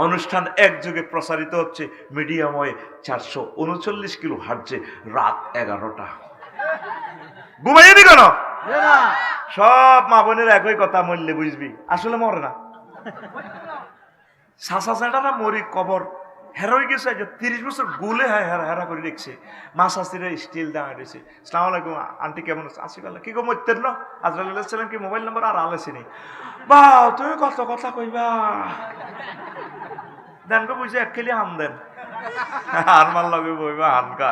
অনুষ্ঠান একযোগে প্রসারিত হচ্ছে মিডিয়াম ওয়ে 439 কিলো হার্টজে রাত 11টা। ঘুমাইয়ে দি কেন? সব মা বোনের একই কথা, মরলে বুঝবি। আসলে মরে না। সাসা সেটারা মরি কবর হেরোই গেছে 30 বছর গুলে হেরা করে দেখছে। মা শাস্তিরা স্টিল দাঁড়িয়ে রয়েছে। সালাম আলাইকুম আন্টি, কেমন আছে? আসি বলে কি গো মরতেন না? আজরাইল আলাইহিস সালাম কি মোবাইল নাম্বার আর আলেছিনি? বা তুমি কত কথা কইবা দেন গো, বুঝে এক খেলি হান দেন আর মার লগে বইবা হানকা।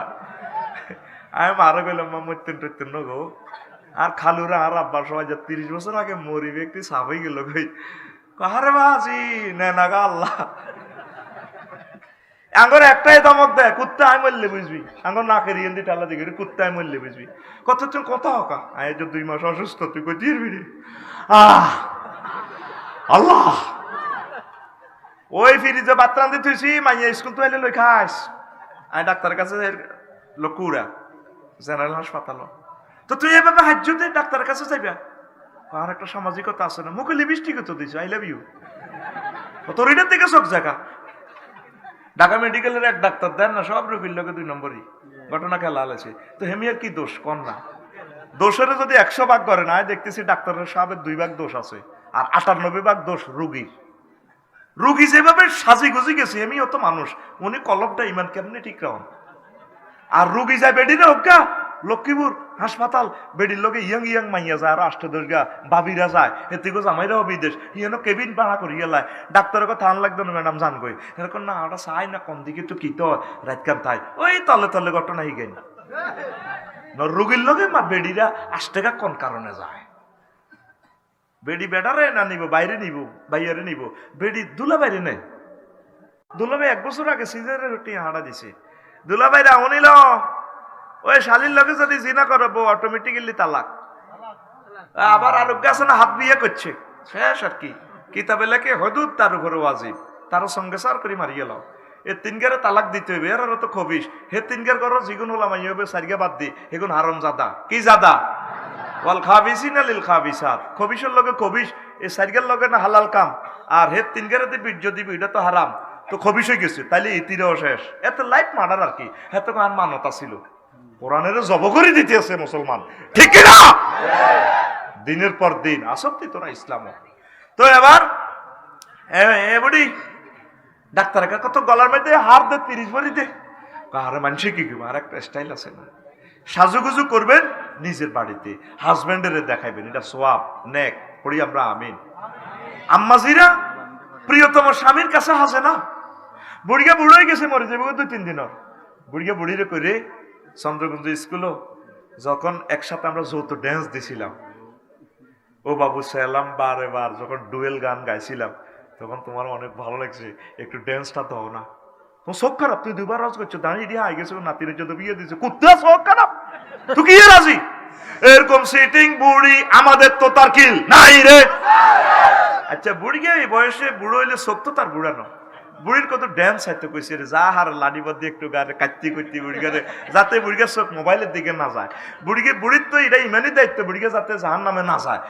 আমি মারো গেলাম মা মরতেন টরতেন না গো। আর খালুরা আর আব্বার সবাই 30 বছর আগে মরিবে একটি সাফাই গেল কই কাহারে বাজি নে না গা আল্লাহ। আঙ্গর একটাই ধমক দেয়, কুত্তা আই মরলে বুঝবি। আঙ্গর নাকের ইয়েন্দি টালা দিকে কুত্তা আই মরলে বুঝবি। কত তুমি কথা হকা আয় 2 মাস অসুস্থ, তুই কই দিবি রে? আল্লাহ ওই ফ্রিজে ভাত রান্ধি থুইছি, মাইয়া স্কুল তো এলে লই খাস। আমি ডাক্তারের কাছে লকুরা জেনারেল হাসপাতাল। তো তুই এভাবে হাজ্য দে ডাক্তারের কাছে যাইবা। আর একটা সামাজিকতা আছে না? মুখে লিপস্টিকও তো দিছ, আই লাভ ইউ। তোর এটার থেকে চোখ জায়গা। ঢাকা মেডিকেলের এক ডাক্তার দেন না সব রোগীর লোকে 2 নম্বরই ঘটনা খেলা আছে। তো হেমিয়ার কি দোষ কন না? দোষের যদি 100 ভাগ করে না, দেখতেছি ডাক্তারের সাহেবের 2 ভাগ দোষ আছে, আর 98 ভাগ দোষ রোগীর। রোগী যেভাবে সাজি গুজি গেছে, এমনিও তো মানুষ, উনি কলমটা ইমান কেমনি ঠিক রাখুন। আর রোগী যায় বেডিরে হোকা লক্ষ্মীপুর হাসপাতাল, বেডির লোকে ইয়ং মাইয়া যায়, আর 8-10 গা বাবিরা যায়, এদিকে জামাইরাও বিদেশ, ইয়েনো কেবিন ভাড়া করি গেলায়। ডাক্তারের কথা আন লাগতো না ম্যাডাম জান গই, এরকম না ওটা চাই না কোন দিকে তো কি তো রাত কান তাই ওই তলে তলে ঘটনা হি গেল। রোগীর লোকে মা বেডিরা 8 টাকা কোন কারণে যায়? বেডি বেডারে না নিব, বাইরে নিব, বাইরে নিব। বেডি দুলা বাইরে নেই। দুলাভাই 1 বছর আগে সিজারের রুটি হাঁড়া দিছে। দুলাভাইরা অনিল ওই শালির লোকে যদি জিনা করবো অটোমেটিক্যালি তালাক। আবার আরোগ্য আছে না, হাত বিয়ে করছে, শেষ আর কি। কিতাবে লেখে হদুদ তার উপরে ওয়াজিব, তারও সঙ্গে সার করে মারিয়ে লাও। এ 3 গেরে তালাক দিতে হইবে, এর তো খবিস। হে 3 গের করো যেগুন হলাম হবে 4 গে বাদ দি, এগুন হারম জাদা। কি জাদা? ওয়াল খাবিসিনা লিল খাবিসাত। খবিসের লগে খবিস, এই 4 গের লগে না হালাল কাম। আর হে 3 গেরে দি বীর্য দিবি, এটা তো হারাম। তো খবিস হয়ে গেছে, তাইলে ইতিরেও শেষ। এত লাইফ মার্ডার আর কি। এত আর মানতা ছিল, কোরআনের জব করে দিতে আছে মুসলমান, ঠিক না? দিনের পর দিন আসক্তি তোরা ইসলাম। তো এবার বুড়ি ডাক্তারের কত গলার মধ্যে হার দে 30 ভরি দে। কারে মানুষে কি আর একটা স্টাইল আছে না? সাজুগুজু করবেন নিজের বাড়িতে, হাজবেন্ডের দেখাইবেন, এটা সোয়াব নেক পড়ি আমরা আমিন। আম্মাজিরা প্রিয়তম স্বামীর কাছে হাসে না। বুড়িয়া বুড়োই গেছে, মরে যাবে 2-3 দিনের। বুড়িয়া বুড়িরে করে চন্দ্রগঞ্জ স্কুলও যখন একসাথে আমরা যৌথ ড্যান্স দিছিলাম, ও বাবু সালাম বারে বার যখন ডুয়েল গান গাইছিলাম, তখন তোমার অনেক ভালো লাগছে, একটু ড্যান্সটা দাও না। তোমার চোখ খারাপ, তুই 2 বার রাজ করছো, দাঁড়িয়ে দিয়ে আই গেছো, নাতির যদি বিয়ে দিচ্ছে, কুত্তা চোখ খারাপ, তুই কি রাজি? এরকম সিটিং বুড়ি আমাদের তো তার কিল নাই রে। আচ্ছা বুড়িকে এই বয়সে বুড়ো হইলে চোখ তো তার বুড়ানো, বুড়ির কত ড্যান্স হাইতে কইছে রে, যা হার লাডি বাদ দিয়ে একটু গাড়ি কাটতি করতে বুড়ি গাড়ে, যাতে বুড়িগার চোখ মোবাইলের দিকে না যায়। বুড়ির তো এটা ইমানই দায়িত্ব, বুড়িগা যাতে জাহান নামে না যায়,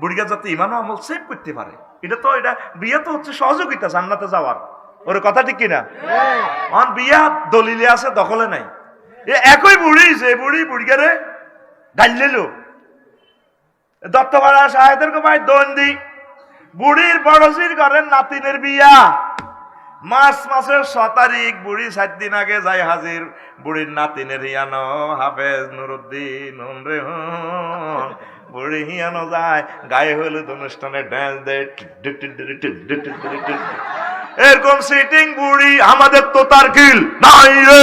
বুড়িগা যাতে ইমান আমল সেভ করতে পারে। এটা বিয়ে তো হচ্ছে সহযোগিতা জান্নাতে যাওয়ার। ওর কথা ঠিক কিনা? বিয়া দলিলে আছে, দখলে নাই। একই বুড়ি, যে বুড়িগারে গাইলেলো দত্তপাড়া সাহেদের ভাই দন্দি, বুড়ির বড়জির ঘরের নাতিনের বিয়া, মার্চ মাসের 6 তারিখ, বুড়ি 7 দিন আগে যাই হাজির। বুড়ির নাতিনের হিয়ানো হাফেজ নুরুদ্দিন রে হন, বুড়ি হিয়ানো যায়, গায়ে হলুদ অনুষ্ঠানে ড্যান্স দেয়, এরকম সিটিং বুড়ি। আমাদের তো তার কিল নাই রে,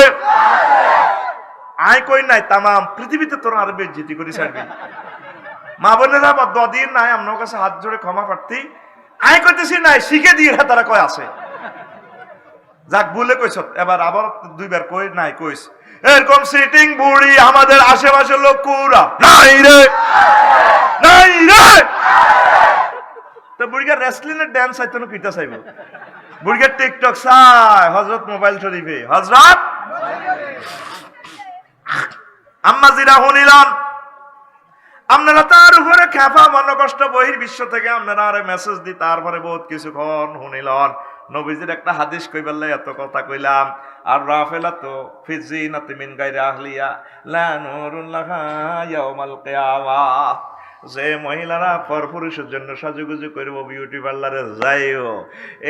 আয় কই নাই, তামাম পৃথিবীতে তোর আরো বেজ্জিতি করি ছাড়বি। মা বোনেরা বদিন নাই, আপনার কাছে হাত জোড়ে ক্ষমা প্রার্থী। আয় কইতেছি নাই, শিখে দিয়ে তারা কয় আছে, যাক ভুলে কইছ, এবার আবার 2 বার কই নাই কইস। এরকম সিটিং বুড়ি আমাদের আশেপাশের লোক কুরা নাই রে, নাই রে। তো বুড়িকে রেসলিনের ড্যান্স চাইতো না, কিটা চাইব? বুড়িকে টিকটক চাই হযরত মোবাইল শরীফে, হযরত আম্মা জিরা শুনিলাম আপনারা তার উপরে খেপা মনে কষ্ট বহির বিশ্ব থেকে আপনারা আরে মেসেজ দি, তারপরে বহুত কিছুক্ষণ শুনিলেন। নবীজির একটা হাদিস কইবাল্লাই এত কথা কইলাম। আর রাফেলা তো ফিজিনাতি মিন গায়রি আহলিয়া লা নুরুন লাহা ইয়াউমাল কিয়ামাহ, যে মহিলারা পরপুরুষের জন্য সাজুগুজু করব, বিউটি পার্লারে যাইও,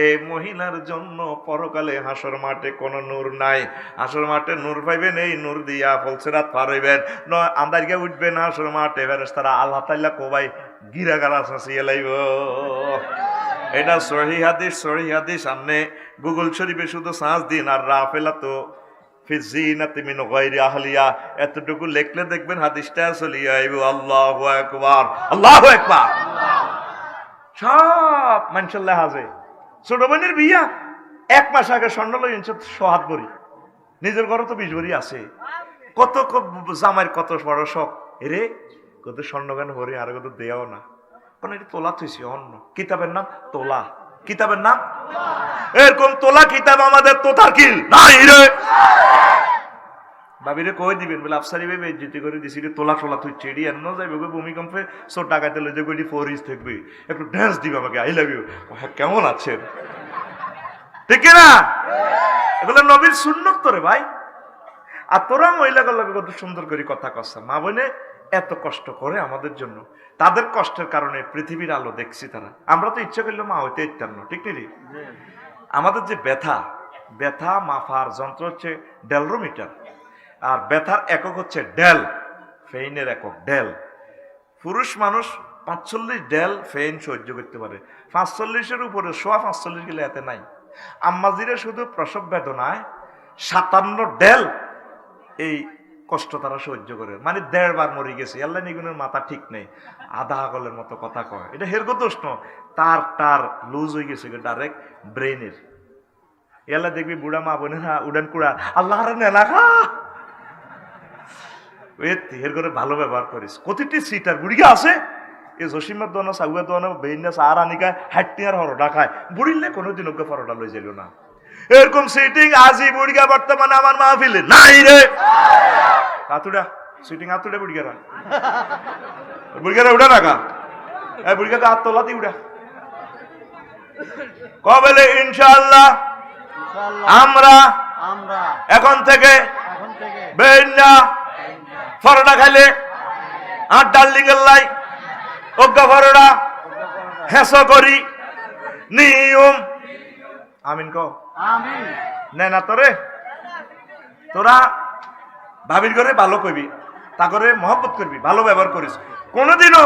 এই মহিলার জন্য পরকালে হাসর মাঠে কোনো নূর নাই। হাসর মাঠে নূর পাইবেন, এই নূর দিয়া ফলসেরাত পার হইবেন, আন্দারিয়া উঠবেন হাসর মাঠে, ফেরেশতারা আল্লাহ তাআলা কোবাই গিরা গারা সাঁচিয়ে লাইব। এটা সহিহ হাদিস। সামনে গুগল শরীফে শুধু সার্চ দিন আর রাফেলা তো ফিজিনাতি মিন গায়রি আহলিয়া এতটুকু লিখলে দেখবেন হাদিসটা চলিয়ে আইব। আল্লাহু আকবার, আল্লাহু আকবার। সব মানশাল্লাহ হাজে। ছোট বোনের বিয়া 1 মাস আগে স্বর্ণ লই ইঞ্চ 100 হাত ভরি, নিজের ঘরে তো 20 ভরি আছে। কত জামাইয়ের কত বড় শখ, এরে কত স্বর্ণ কেন ভরি, আর কত দেয়াও না, কারণ এটা তোলা থইছি অন্য। কিতাবের নাম তোলা, কিতাবের নাম এরকম তোলা কিতাব আমাদের তো তারকিল নাই রে। ভাবিরে কই দিবেন বলে আফসারি ভাই বেজ্জতি করে দিছি, তোলা টোলা তুই চেড়ি এন্ন যাইবে ভূমিকম্পে, সব টাকাতে লই যাবে, ফরিজ থাকবে, একটু ড্যান্স দিবে আমাকে, আই লাভ ইউ, কেমন আছেন, ঠিক না? এগুলো নবীর সুন্নত তো রে ভাই। আর তোরা মহিলাগুলো কত সুন্দর করে কথা কচ্ছে, মা বোনে এত কষ্ট করে আমাদের জন্য, তাদের কষ্টের কারণে পৃথিবীর আলো দেখছি তারা। আমরা তো ইচ্ছা করলে মা হইতে ইচ্ছার না, ঠিক নেই? আমাদের যে ব্যথা মাফার যন্ত্র হচ্ছে ডেলরোমিটার, আর ব্যথার একক হচ্ছে ডেল, ফেইনের একক ডেল। পুরুষ মানুষ 45 ডেল ফেইন সহ্য করতে পারে, 45-এর উপরে 45 গেলে এতে নাই। আম্মাজিরা শুধু প্রসব বেদনায় 57 ডেল এই কষ্ট তারা সহ্য করে, মানে 1.5 বার মরে গেছে। আল্লাহ নিগুনের মাথা ঠিক নেই, আধা আগলের মতো কথা কয়, এটা হেরগো দোষ ন, তার লুজ হয়ে গেছে ডাইরেক্ট ব্রেনের। এলা দেখবি বুড়া মা বোনেরা উড়ান কুড়া আল্লাহ নেলাখা এর করে ভালো ব্যবহার করিস। প্রতিটি সিটার বুড়িকে আছে এই জসিমার দোয়ানো সাগুয়া দোয়ানো বেইনা আর আনিকা হাট্টিয়ার হরডা খায়, বুড়িলে কোনোদিন ওকে ফরডা লই যাইল না। এরকম সিটিং আজি বুড়িগা বর্তমানে আমার মাহফিলে নাই রে। আতুড়া সিটিং আতুড়া বুড়িগারা উঠা রাখা, বুড়িগাকে হাত তোলাতে উঠা কবেলে ইনশাআল্লাহ আমরা এখন থেকে বেইনা ফরডা খাইলে আর ডার্লিং এর লাই অজ্ঞা ফরডা হেসো করি নিয়ম আমিন কও আমিন। নে না তোরে তোরা ভাবির ঘরে ভালো কইবি, তা করে মহব্বত করবি, ভালো ব্যবহার করিস। কোনোদিনও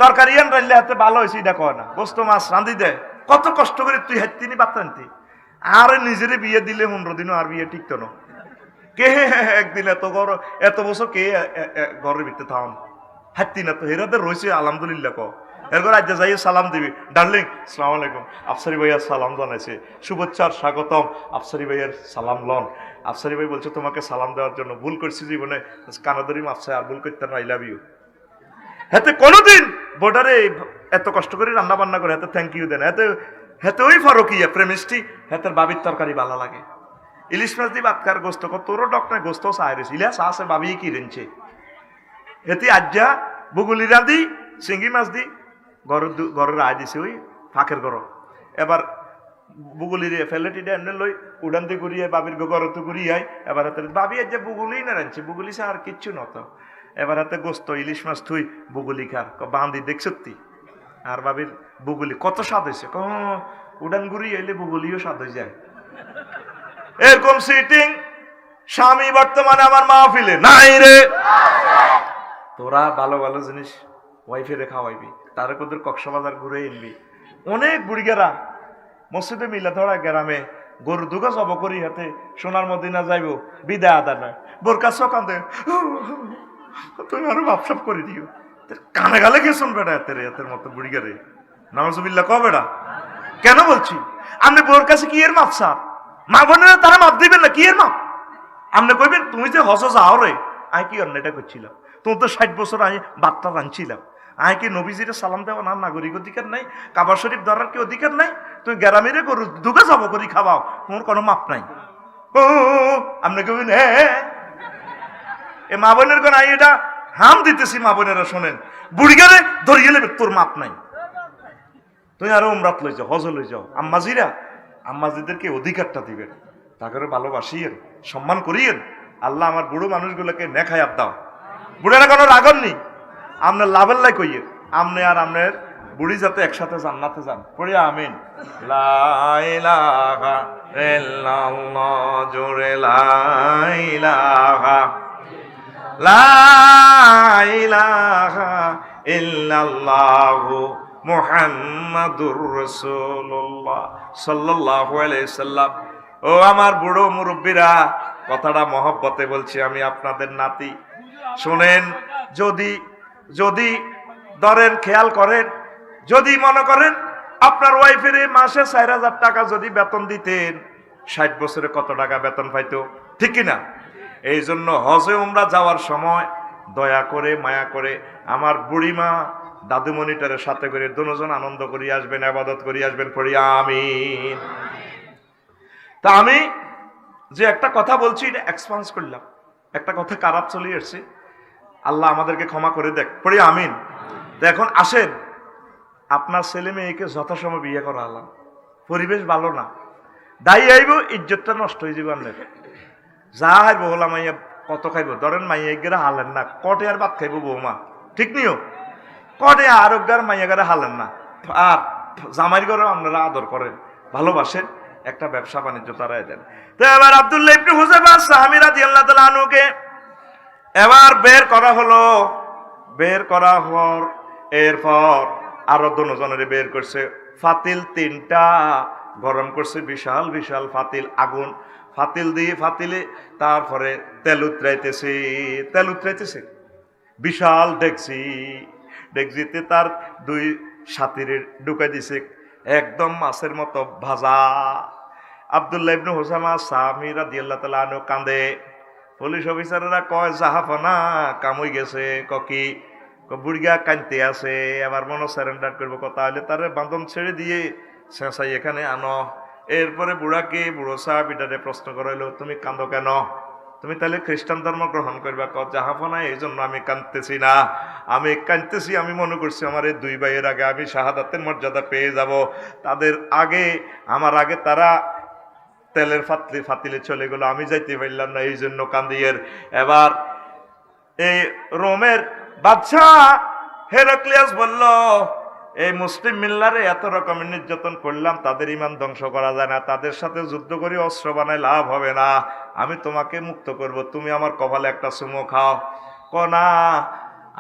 তরকারি আন রাইলে হাতে ভালো হয়েছে এটা কয় না, গোস্ত মাছ রাঁধি দেয়, কত কষ্ট করে তুই হাতিনি বাতানতি, আর নিজেরে বিয়ে দিলে 15 দিনও আর বিয়ে টিকতো না। কে একদিন এত বছর কে ঘরের ভিতরে থাম হাঁটতি না তো, হেরাদের রয়েছে আলহামদুলিল্লাহ ক। এরপর আজ যাই সালাম দিবি, ডার্লিং আসসালামু আলাইকুম, আফসারি ভাইয়ার সালাম জানাইছে, শুভেচ্ছার স্বাগতম, আফসারি ভাইয়ের সালাম লন। আফসারি ভাই বলছে তোমাকে সালাম দেওয়ার জন্য, ভুল করছি জীবনে, কানাদরি মাফসা আর ভুল করতে না, আই লাভ ইউ। হাতে কোনোদিন বোর্ডারে এত কষ্ট করে রান্না বান্না করে হাতে থ্যাংক ইউ দেন, হাতে হেতে ওই ফরকিয়া প্রেমিস্টি হেতের বাবির তরকারি ভালো লাগে। ইলিশ মাছ দি বাতকার গোস্ত তোরও ডক্টর গোস্ত চাইরেছে ইলিশ আছে বাবি কি রেঞ্চে হেতি আজ্জা বুগুলি রাঁধি চিংড়ি মাছ দি ঘরের আয় দিছে ওই ফাঁকের ঘর। এবার বুগুলি ফেলেটি এনে লই উড়ান্তি ঘুরিয়ে বাবির ঘরতে ঘুরিয়ে এবার হাতে বাবি আজ বুগুলি না রাঁধছে বুগুলি আর কিচ্ছু নত। এবার হাতে গোস্ত ইলিশ মাছ থুই বুগুলি খার বাঁধি দেখ সত্যি আর বাবির বুগুলি কত স্বাদ হয়েছে উড়ান ঘুরি এলে বুগুলিও স্বাদ হয়ে যায়। এরকম সিটিং স্বামী বর্তমানে আমার মাহফিলে নাই রে। তোরা ভালো ভালো জিনিস ওয়াইফে খাওয়াইবি তার কোদের কক্সবাজার ঘুরে এনবি। অনেক বুড়িগেরা মসজিদে মিলা ধরা গ্রামে গরু দুগা জব করি হাতে সোনার মদিনা যাইব বিদায় আদা নয় বোরকা সকান্দে তুমি আরো ভাবসাপ করে দিও কানে গালে গেছন বেটা এতের এতের মতো বুড়িগারে নামাজুবিল্লাহ ক বেটা কেন বলছি আপনি বোর কাছে কি এর মাপ সাপ মা বোনেরা তারা মাপ দিবেন না কি এর মাপ আপনি কইবেন তুমি যে হস যাও রে আমি কি অন্যটা করছিলাম তোমার তো 60 বছর আমি বার্তা রাঁধছিলাম আমি কি নবীজিরে সালাম দেওয়া না নাগরিক অধিকার নাই কাবা শরীফ ধরার কি অধিকার নাই তুমি গ্রামের গরু দুগা যাব করি খাওয়াও তোমার কোনো মাপ নাই। ও আপনি কইবেন হ্যাঁ এ মা বোনের কোন আই এটা হাম দিতেছি মা বোনেরা শোনেন বুড়ি গেলে ধরিয়ে নেবে তোর মাপ নাই। তুমি আরো উমরাত লই যাও হজ লই যাও আম্মাজিরা আম্মাজিদেরকে অধিকারটা দিবেন তাকে ভালোবাসিয়েন সম্মান করিয়েন। আল্লাহ আমার বুড়ো মানুষগুলোকে নেখায়াত দাও। বুড়েরা কোনো রাগন নেই আপনার লাভের লাই কইয়ে আমনে আর আপনার বুড়ি যাতে একসাথে জান্নাতে যান পড়িয়া আমিন। লা ইলাহা ইল্লাল্লাহ জোরে লা ইলাহা লা ইলাহা ইল্লাল্লাহু মুহাম্মাদুর রাসূলুল্লাহ সাল্লাল্লাহু আলাইহি সাল্লাম। ও আমার বুড়ো মুরব্বীরা কথাটা মহব্বতে বলছি আমি আপনাদের নাতি শুনেন। যদি যদি ধরেন খেয়াল করেন যদি মনে করেন আপনার ওয়াইফের মাসে 4000 টাকা যদি বেতন দিতেন 60 বছরে কত টাকা বেতন পাইতো ঠিক কিনা। এই জন্য হজে উমরা যাওয়ার সময় দয়া করে মায়া করে আমার বুড়িমা দাদুমণিটারের সাথে করে দুজন আনন্দ করিয়ে আসবেন ইবাদত করিয়ে আসবেন পড়িয়া আমিন। তা আমি যে একটা কথা বলছি এটা এক্সপান্স করলাম একটা কথা খারাপ চলে আসছে আল্লাহ আমাদেরকে ক্ষমা করে দেখ পড়ি আমিন। তো এখন আসেন আপনার ছেলে মেয়েকে যথাসময় বিয়ে করা আলাম পরিবেশ ভালো না দায়ী আইব ইজ্জতটা নষ্ট হয়ে যাবে আপনার যা হাইব হলাম মাইয়া কত খাইব ধরেন মাইয়া গেরা হালেন না কটে আর ভাত খাইব বৌমা ঠিক নিও কটে আরোগ্যার মাইয়া গেরা হালেন না আর জামাইর ঘরেও আপনারা আদর করেন ভালোবাসেন একটা ব্যবসা বাণিজ্য তারাই দেন। তো এবার আব্দুল্লাহ ইবনে হুযায়ফা সাহাবী রাদিয়াল্লাহু তাআলা আনহুকে এবার বের করা হলো। বের করা হওয়ার এরপর আরো দুজনের বের করছে ফাতিল 3টা গরম করছে বিশাল বিশাল ফাতিল আগুন ফাতিল দিয়ে ফাতিলে তারপরে তেল উতরাইতেছে বিশাল ডেকচি ডেকচিতে তার 2 সাথীরে ঢুকাই দিছে একদম মাছের মতো ভাজা। আব্দুল্লাহ ইবনে হুযায়ফা সাহাবী রাদিয়াল্লাহু তাআলা আনহু কান্দে। পুলিশ অফিসাররা কয় জাহাফনা কামই গেছে কি বুড়িগা কানতে আছে আবার মনে সারেন্ডার করবো কথা হলে তার বাঁধন ছেড়ে দিয়ে শেষাই এখানে আনো। এরপরে বুড়াকে বুড়ো সাহাবীটারে প্রশ্ন করা হলো তুমি কান্দো কেন তুমি তাহলে খ্রিস্টান ধর্ম গ্রহণ করবা ক জাহাফনা এই জন্য আমি কাঁদতেছি না আমি কাঁদতেছি আমি মনে করছি আমার এই 2 ভাইয়ের আগে আমি শাহাদাতের মর্যাদা পেয়ে যাব তাদের আগে আমার আগে তারা তেলের ফাতিলে চলে গেল আমি যাইতে পারলাম না এই জন্য কান্দিয়ের। এবার এই রোমের বাদশাহ হেরাক্লিয়াস বলল এই মুসলিম মিল্লারে এত রকমের নির্যাতন করলাম তাদের ঈমান ধ্বংস করা যায় না তাদের সাথে যুদ্ধ করে অস্ত্র বানায় লাভ হবে না আমি তোমাকে মুক্ত করব তুমি আমার কপালে একটা চুমো খাও না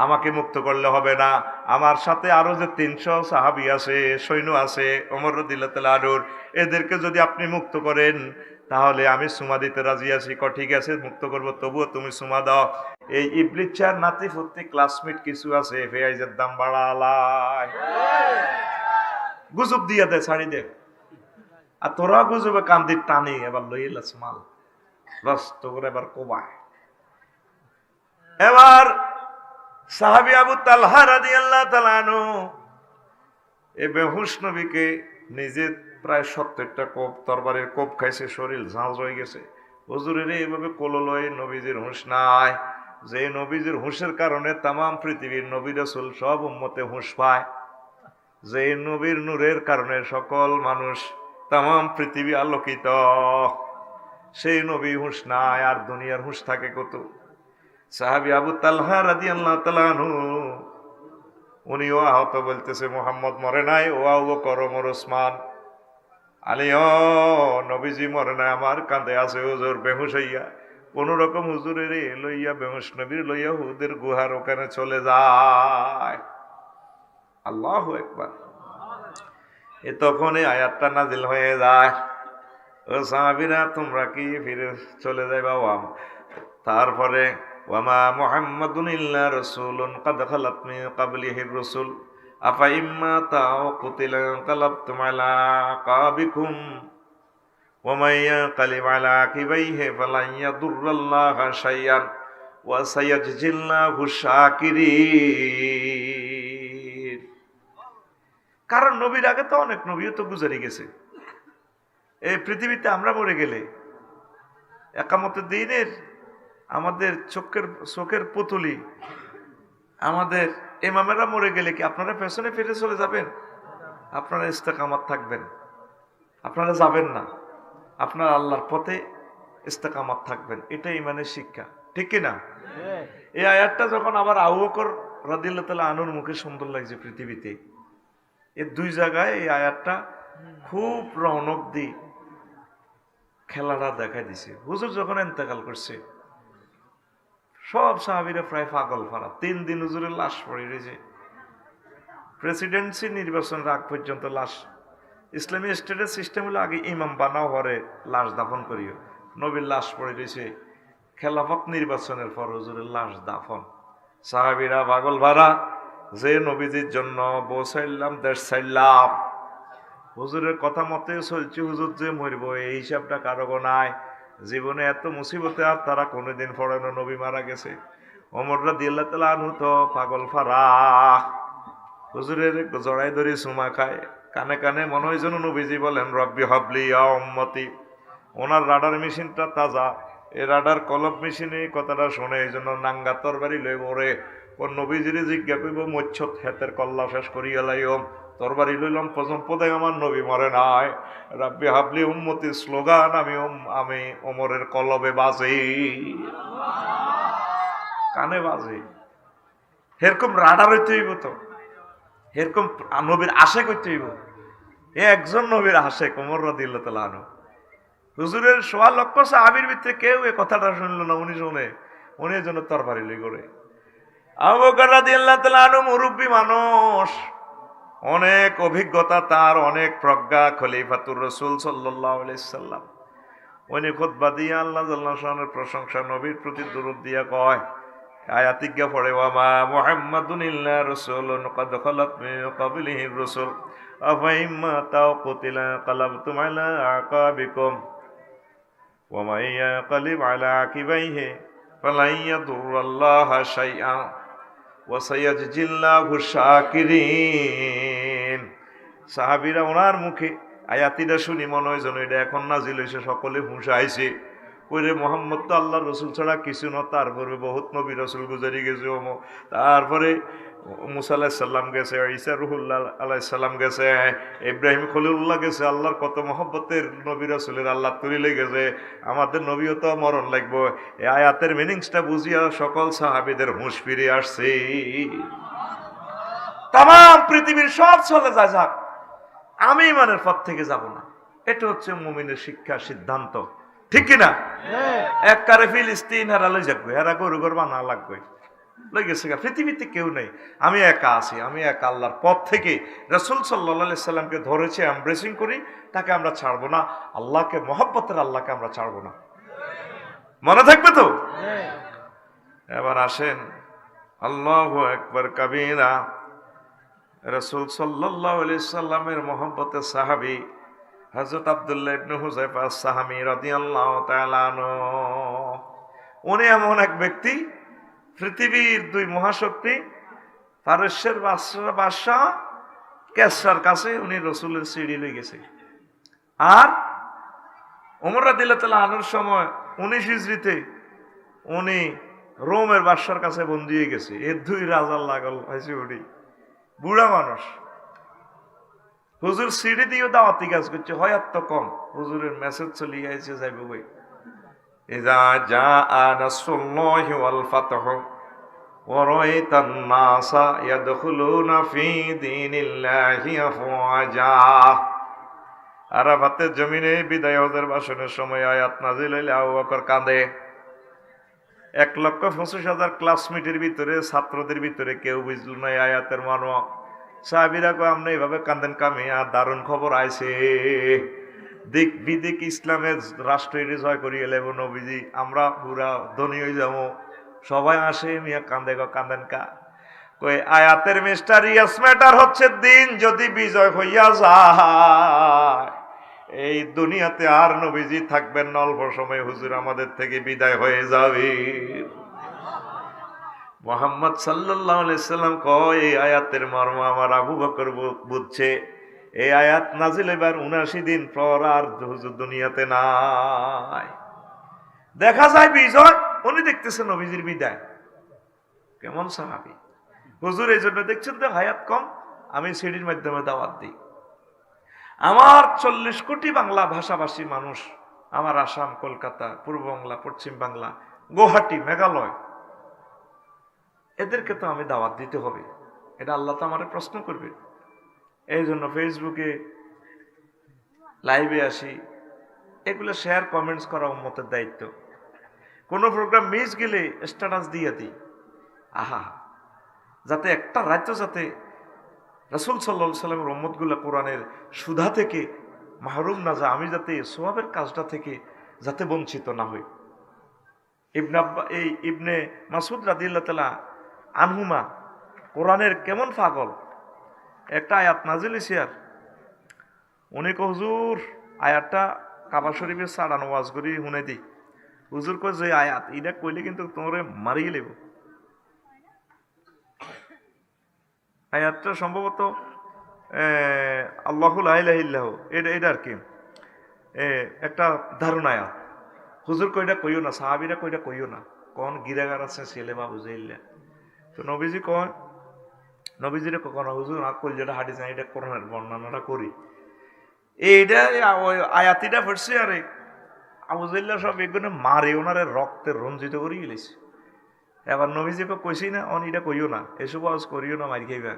আমাকে মুক্ত করলে হবে না আমার সাথে আরো যে 300 সাহাবী আছে সৈন্য আছে ওমর রাদিয়াল্লাহু আনহু এদেরকে যদি আপনি মুক্ত করেন তাহলে আমি সুমা দিতে রাজি আছি ঠিক আছে মুক্ত করব তবুও তুমি সুমা দাও। এই ইবলিস চার নাতি ফুর্তি ক্লাসমেট কিছু আছে ফেয়াইজের দাম বাড়ালাই গুজব দিয়া দে ছাড়ি দে আর তোরা গুজবে কান্দির টানি এবার লইলাস মাল রস তো করে এবার কোবায়। এবার সাহাবী আবু তালহা রাদিয়াল্লাহু তাআলা আনহু এই বেহুশ নবীকে নিজে প্রায় 70টা কোপ তরবারির কোপ খাইছে, শরীর ঝাঁঝ হয়ে গেছে। হুজুরের এইভাবে কোললয়ে নবীজির হুঁশ নাই, যে নবীজির হুঁশের কারণে তামাম পৃথিবীর নবী রাসূল সব উম্মতে হুঁশ পায়, যে নবীর নূরের কারণে সকল মানুষ তামাম পৃথিবী আলোকিত, সেই নবী হুঁশ নাই, আর দুনিয়ার হুঁশ থাকে কত। সাহাবী আবু তালহা রাদিয়াল্লাহু তাআলা আনহু উনিও আহত, বলতেছে মুহাম্মদ মরে নাই, ও আবু বকর, ওমর, ওসমান, আলী, ও নবীজি মরে নাই, আমার কাঁধে আছে হুজুর বেহুশ হইয়া। কোন রকম হুজুরের লইয়া বেহুশ নবীর লইয়া হুদের গুহার ওখানে চলে যায়। আল্লাহু আকবার। এ তখন এই আয়াতটা নাজিল হয়ে যায়, ও সাহাবীরা তোমরা কি ফিরে চলে যাইবা? তারপরে ওয়ামা মুহাম্মাদুন ইল্লা রাসূলুন ক্বাদ খালাত মিন ক্বাবলিহির রাসূল আফা ইম্মা তাও কুতিলা কালাবতুম আলা আকাবিকুম ওয়া মান ইয়ানকালিব আলা আকিবাইহি ফালান ইয়াদুররাল্লাহা শাইআন ওয়া সায়াজজিল্লাহু শাকিরিন। কারণ নবীর আগে তো অনেক নবীও তো গুজারি গেছে। এই পৃথিবীতে আমরা মরে গেলে একামতের দিনের আমাদের চোখের পুতুলি, আমাদের ইমামেরা মরে গেলে কি আপনারা পেছনে ফিরে চলে যাবেন? আপনারা ইস্তেকামাত থাকবেন, আপনারা যাবেন না, আপনারা আল্লাহর পথে ইস্তেকামাত থাকবেন। এটা ইমানের শিক্ষা, ঠিক কিনা? এই আয়াতটা যখন আবার আবু বকর রাদিয়াল্লাহু তাআলা আনহুর মুখে সুন্দর লাগছে পৃথিবীতে, এই দুই জায়গায় এই আয়াতটা খুব রৌনক দিয়ে খেলাটা দেখাই দিছে। হুজুর যখন ইন্তেকাল করছে সব সাহাবীরা প্রায় পাগল ফারা, 3 দিন হুজুরের লাশ পড়ে রয়েছে। প্রেসিডেন্সি নির্বাচনের আগ পর্যন্ত লাশ, ইসলামী স্টেটের সিস্টেম হলো আগে ইমাম বানাও হরে লাশ দাফন করিও, নবীর লাশ পড়ে রয়েছে। খেলাফত নির্বাচনের পর হুজুরের লাশ দাফন, সাহাবীরা পাগল ফারা, যে নবীজির জন্য বউ ছাইলাম, দেশ ছাইলাম, হুজুরের কথা মতে চলছে, হুজুর যে মরব এই হিসাবটা কারো নাই। জীবনে এত মুসিবতে আর তারা কোনোদিন পড়ে না নবী মারা গেছে। ওমর রাদিয়াল্লাহু তাআলা আনহু তো পাগল ফারা, হুজুরের জড়াই ধরে সুমা খায়, কানে কানে মনে হয় যেন নবীজি বলেন রব্বি হাবলি ইয়া উম্মতি। ওনার রাডার মেশিনটা তাজা, এই রাডার কলব মেশিনে কথাটা শুনে এই জন্য নাঙ্গা তরবারি লই ওরে ও নবীজিরে জিজ্ঞা করব মচ্ছত হেতের কল্লা শেষ করিয়া লাইম, তরবারি লইলাম প্রথম পদে আমার নবী মরে নাই, রাব্বি হাবলি উম্মতি স্লোগান আমি ওমরের কলবে বাজে, কানে বাজে। এরকম রাডার হইতে হইব, তো এরকম নবীর আশেক হইতে হইব। একজন নবীর আশেক ওমর রাদিয়াল্লাহু তাআলা আনহু। হুজুরের ১.৫ লক্ষ সাহাবীর ভিতরে কেউ এই কথাটা শুনল না, উনি শুনে, উনি এর জন্য তরবারি লই করে। আবু বকর রাদিয়াল্লাহু তাআলা আনহু মুরব্বী মানুষ, অনেক অভিজ্ঞতা তার, অনেক প্রজ্ঞা, খলিফাতুর রাসূল সাল্লাল্লাহু আলাইহি সাল্লাম। উনি খুতবা দিয়া আল্লাহ জাল্লাহু শানের প্রশংসা, নবীর প্রতি দরুদ দিয়া কয়, আয়াতিজ্ঞা পড়ে ওয়ামা মুহাম্মাদুন ইল্লা রাসূলুন ক্বাদ খালাত মিন ক্বাবলিহির রাসূল আফা ইম্মা তাও কুতিলা কালাবতুম আলা আকাবিকুম ওয়া মান ইয়ানকালিব আলা আকিবাইহি ফালান ইয়াদুররাল্লাহা শাইআন ওয়া সায়াজজিল্লাহু শাকিরিন। সাহাবীরা ওনার মুখে আয়াতিটা শুনি মনে হয় যেন এটা এখন নাজিল হয়েছে, সকলে হুঁশ আইছে, ওরে মোহাম্মদ তো আল্লাহ রসুল ছাড়া কিছু না, তারপরে বহুত নবী রসুল গুজারি গেছে, তারপরে মুসা আলাইসাল্লাম গেছে, ঈসা রুহুল্লাহ আলাইসাল্লাম গেছে, ইব্রাহিম খলিলুল্লাহ গেছে, আল্লাহর কত মহব্বতের নবী রসুলের আল্লাহ তুলিলে গেছে, আমাদের নবীও তো মরণ লাগবো। এই আয়াতের মিনিংসটা বুঝিয়া সকল সাহাবীদের হুঁশ ফিরে আসছে। তামাম পৃথিবীর সব চলে যায়, যাক, আমি ইমানের পথ থেকে যাব না। এটা হচ্ছে মুমিনের শিক্ষা, সিদ্ধান্ত, ঠিক কিনা? এক কারে ফিলিস্তিন হেরা লই যাবে, হেরা গরু গর বানা লাগবে, লই গেছে, পৃথিবীতে কেউ নেই, আমি একা আছি, আমি একা আল্লাহর পথ থেকে রাসূল সাল্লাল্লাহু আলাইহি সাল্লামকে ধরেছি, এমব্রেসিং করি, তাকে আমরা ছাড়বো না, আল্লাহকে মহব্বতের আল্লাহকে আমরা ছাড়বো না। মনে থাকবে তো? এবার আসেন, আল্লাহু আকবার কাবীরা, রাসূল সাল্লাল্লাহু আলাইহি সাল্লামের মহব্বতের সাহাবী হযরত আব্দুল্লাহ ইবনে হুযায়ফা আস-সাহামী রাদিয়াল্লাহু তাআলা আনহু, উনি এমন এক ব্যক্তি, পৃথিবীর 2 মহাশক্তি, পারস্যের বাদশা কেসার কাছে উনি রসুলের সিঁড়ি লই গেছে। আর ওমর রাদিয়াল্লাহু তাআলা আনুর সময় 19 হিজরিতে উনি রোমের বাদশার কাছে বন্দী হয়ে গেছে। এর 2 রাজার লাগল হয়েছে উনি বুড়া মানুষ। হুজুর সিঁড়ি দিয়ে দাওয়াতি কাজ করছে, হয়াত তো কম, হুজুরের মেসেজ চলে গেছে যাইব বই। ইযা জাআ নাসরুল্লাহি ওয়াল ফাতহু ওয়া রাআইতান নাসা ইয়াদখুলুনা ফি দীনিল্লাহি আফওয়াজা। আরাফাতের জমিনে বিদায় হজের ভাষণের সময় আয়াত নাজিল হইলে আবু বকর কাঁদে। 1,25,000 ক্লাসমেটের ভিতরে, ছাত্রদের ভিতরে কেউ বুঝল না এই আয়াতের মর্ম। সাহাবীরা কয়, আপনি এইভাবে কাঁদেন কামিয়া, দারুণ খবর আইছে, দিক বিদিক ইসলামের রাষ্ট্র জয় করিয়ে লেব নবীজি, আমরা পুরা ধনী হয়ে যাবো। সবাই আসে, মিয়া কান্দে গো, কান্দেন কা? কই আয়াতের মিস্টারিয়াস ম্যাটার হচ্ছে দিন যদি বিজয় হইয়া যায়, এই দুনিয়াতে আর নবীজি থাকবেন না, অল্প সময় হুজুর আমাদের থেকে বিদায় হয়ে যাবে। মুহাম্মদ সাল্লাল্লাহু আলাইহি সাল্লাম কয়, এই আয়াতের মর্ম আমার আবু বকর বুঝছে। এই আয়াত নাজিল এবার 79 দিন পর আর হুজুর দুনিয়াতে নাই। দেখা যায় বিজয়, উনি দেখতেছেন নবীজির বিদায়। কেমন সাহাবী হুজুর! এই জন্য দেখছেন তো হায়াত কম, আমি সিডির মাধ্যমে দাওয়াত দিই। আমার 40 কোটি বাংলা ভাষাভাষী মানুষ, আমার আসাম, কলকাতা, পূর্ব বাংলা, পশ্চিম বাংলা, গুয়াহাটি, মেঘালয়, এদেরকে তো আমি দাওয়াত দিতে হবে। এটা আল্লাহ তো আমার প্রশ্ন করবে। এই জন্য ফেসবুকে লাইভে আসি, এগুলো শেয়ার কমেন্টস করা উম্মতের দায়িত্ব। কোনো প্রোগ্রাম মিস গেলে স্ট্যাটাস দিয়ে দিই, আহা, যাতে একটা রাজ্য যাতে রাসূল সাল্লাল্লাহু আলাইহি সাল্লামের উম্মতগুলো কোরআনের সুধা থেকে মাহরুম না যায়, আমি যাতে সওয়াবের কাজটা থেকে যাতে বঞ্চিত না হই। ইবনে মাসউদ রাদিয়াল্লাহু তাআলা আনহুমা কোরআনের কেমন পাগল, একটা আয়াত নাজিল হইছে, আর উনি কয়, হুজুর আয়াতটা কাবা শরীফে ছাড়ানো ওয়াজ করি শুনে দিই। হুজুর কয়, যে আয়াত এটা কইলে কিন্তু তোমরে মারিয়ে লেব। আয়াতটা সম্ভবত আল্লাহু লা ইলাহা ইল্লাহু, এটা আর কি একটা ধারণা আয়াত। হুজুর কইটা কইও না, সাহাবীরা কইটা কইও না, কোন গিরাগার আছে ছেলে বা বুঝাইল্লা। তো নবীজি কয়, নবীজিরে কখনো হুজুর আর কই যেটা হাদিস না, এটা কোরআনের বর্ণনাটা করি। এইটা আয়াতিটা পড়ছে, আরে আবু জাহল সব এগুলো মারে ওনারে রক্তে রঞ্জিত করে গেলেছে। এবার নবীজিকে কইছি না, অন এটা কইও না, এসব ওয়াজ করিও না, মারি খাইবা।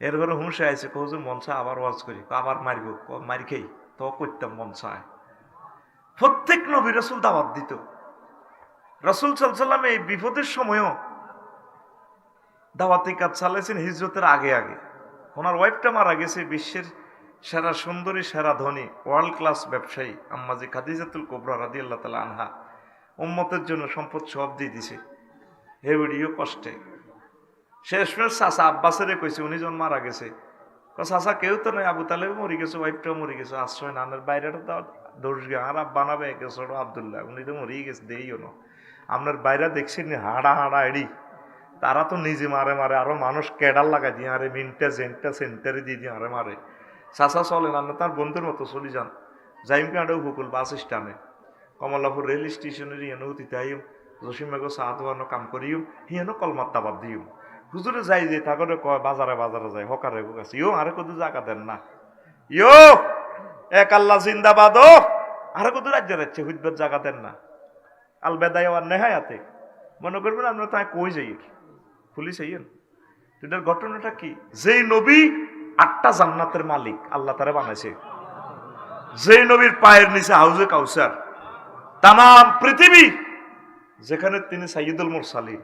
এরপরে হুঁশে আইছে, হুজুর মন চায় আবার ওয়াজ করি, আবার মারিব, মারি খাই তো করতাম মন চায়। প্রত্যেক নবী রাসূল দাওয়াত দিত। রাসূল সাল্লাল্লাহু আলাইহি সাল্লাম এই বিপদের সময়ও দাওয়াতি কাজ চালাইছেন হিজরতের আগে আগে। ওনার ওয়াইফটা মারা গেছে, বিশ্বের সেরা সুন্দরী, সেরা ধনী, ওয়ার্ল্ড ক্লাস ব্যবসায়ী আম্মাজি খাদিজাতুল কুবরা রাদিয়াল্লাহু তাআলা আনহা উম্মতের জন্য সম্পদ সব দিয়ে দিছে, হেবড়িও কষ্টে। শেষমেশ চাচা আব্বাসের কইছে, উনি যখন মারা গেছে, চাচা কেউ তো নয়, আবু তালেব মরে গেছে, ওয়াইফটাও মরে গেছে, আশ্রয় নানের বাইরেটা তো দোষ গে, আর আব্বা নাবে ছোট আবদুল্লাহ, উনি তো মরেই গেছে, দেইও না। আপনার বাইরে দেখছেন হাড়া হাড়া এড়ি, তারা তো নিজে মারে মারে, আরো মানুষ ক্যাডার লাগাই দিয়ে আরে মিনটা জেনটা সেন্টারে দিয়ে দিয়ে আরে মারে। চাচা চলে না, তার বন্ধুর মতো চলে যান, যাইম কাঁডেও হুকুল বাস স্ট্যান্ডে, কমলাপুর রেল স্টেশনের ইয়েনো অতীতে আইম, জসিমাগো চা দোয়ানো কাম করিও, হিয়েনো কলমার তাবাদ দিও। হুজুরে যাই যে তাকে কয় বাজারে বাজারে যায়, হকারে কাছে, ইও আরে কত জায়গা দেন না, ইও এক আল্লাহ জিন্দাবাদ, ও আরে কত রাজ্যে যাচ্ছে, হুজবের জায়গা দেন না, আল বেদায় আর নেহায়াতে মনে করবেন আমরা তাই কই যাই, পুলিশ আইয়েন। এটার ঘটনাটা কি? যেই নবী 8টা জান্নাতের মালিক আল্লাহ তারা বানাইছে, যেই নবীর পায়ের নিচে হাউজে কাউসার, তামাম পৃথিবী যেখানে তিনি সাইয়্যিদুল মুরসালিন,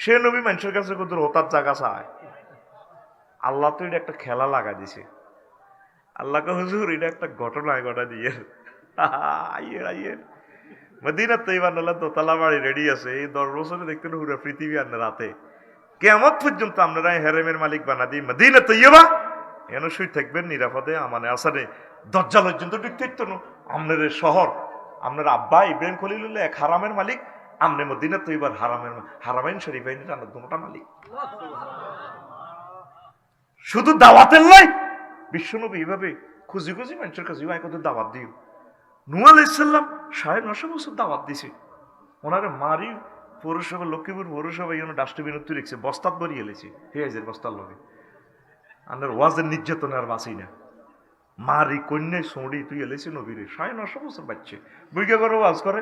সে নবী মানুষের কাছে কত হতার জায়গা চায়। আল্লাহ তো এটা একটা খেলা লাগা দিছে। আল্লাহকে হুজুর এটা একটা ঘটনা ঘটা দিয়ে আইয়ের আইয়ের মদিনা তৈবা নালা দোতলা বাড়ি রেডি আছে, এই 10 বছরে দেখতেন পুরো পৃথিবী আর রাতে কেমন পর্যন্ত আপনারা হেরেমের মালিক বানা দিই মদিনা তৈবা, এন শুই থাকবেন নিরাপদে, আমানে আসানে দরজা পর্যন্ত ঢুকতে হইতো না। আপনার শহর, আপনার আব্বা ইব্রাহিম খলিলুল্লাহ এক হারামের মালিক, আমনে মদিনা তৈবার হারামের হারামাইন শরীফাইন দুটা মালিক। শুধু দাওয়াতের লাই বিশ্বনবী এইভাবে খুঁজি খুঁজি মানুষের কাছে কত দাওয়াত দিও। নূহ আলাইহিস সালাম 950 বছর দাওয়াত দিছে। ওনারে মারি পৌরসভা লক্ষ্মীপুর পৌরসভা ডাস্টবিন তুই রেখেছে, বস্তাত ভরিয়ে এলেছে হেজের বস্তার লগে। আমার ওয়াজের নির্যাতনে আর বাঁচি না, মারি কন্যায় সৌড়ি তুই এলেছি নবীরে 950 বছর বাচ্চে। বুড়িকা করে ওয়াজ করে,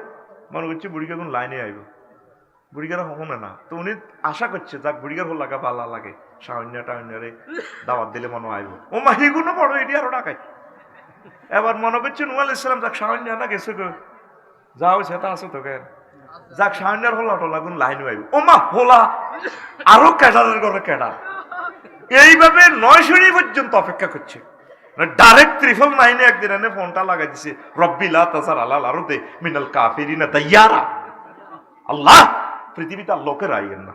মনে করছে বুড়িকা কোন লাইনে আইব, বুড়িকারা হনে না। তো উনি আশা করছে যাক বুড়িকার হল লাগা ভালো লাগে, সাহন্য টাহন্যরে দাওয়াত দিলে মনে আইব। ও মা হিগুনো বড় এটি আরো ডাকাই। এবার মনে করছে নূহ আলাইহিস সালাম যাক সাহন্য না গেছে গো, যাও সেটা আছে তোকে যাক সাহন্যার হলা টলা কোন লাইনে আইব। ও মা হোলা আরো ক্যাডারের ঘরে ক্যাডার। এইভাবে 9 সিঁড়ি পর্যন্ত অপেক্ষা করছে। ডাইরেক্ট 999 একদিন এনে ফোনটা লাগাই দিছে, রব্বি লা তাজার আলাল আরদে মিনাল কাফিরিনা দাইয়ারা। আল্লাহ পৃথিবীতে আর লোকের আইয়েন না।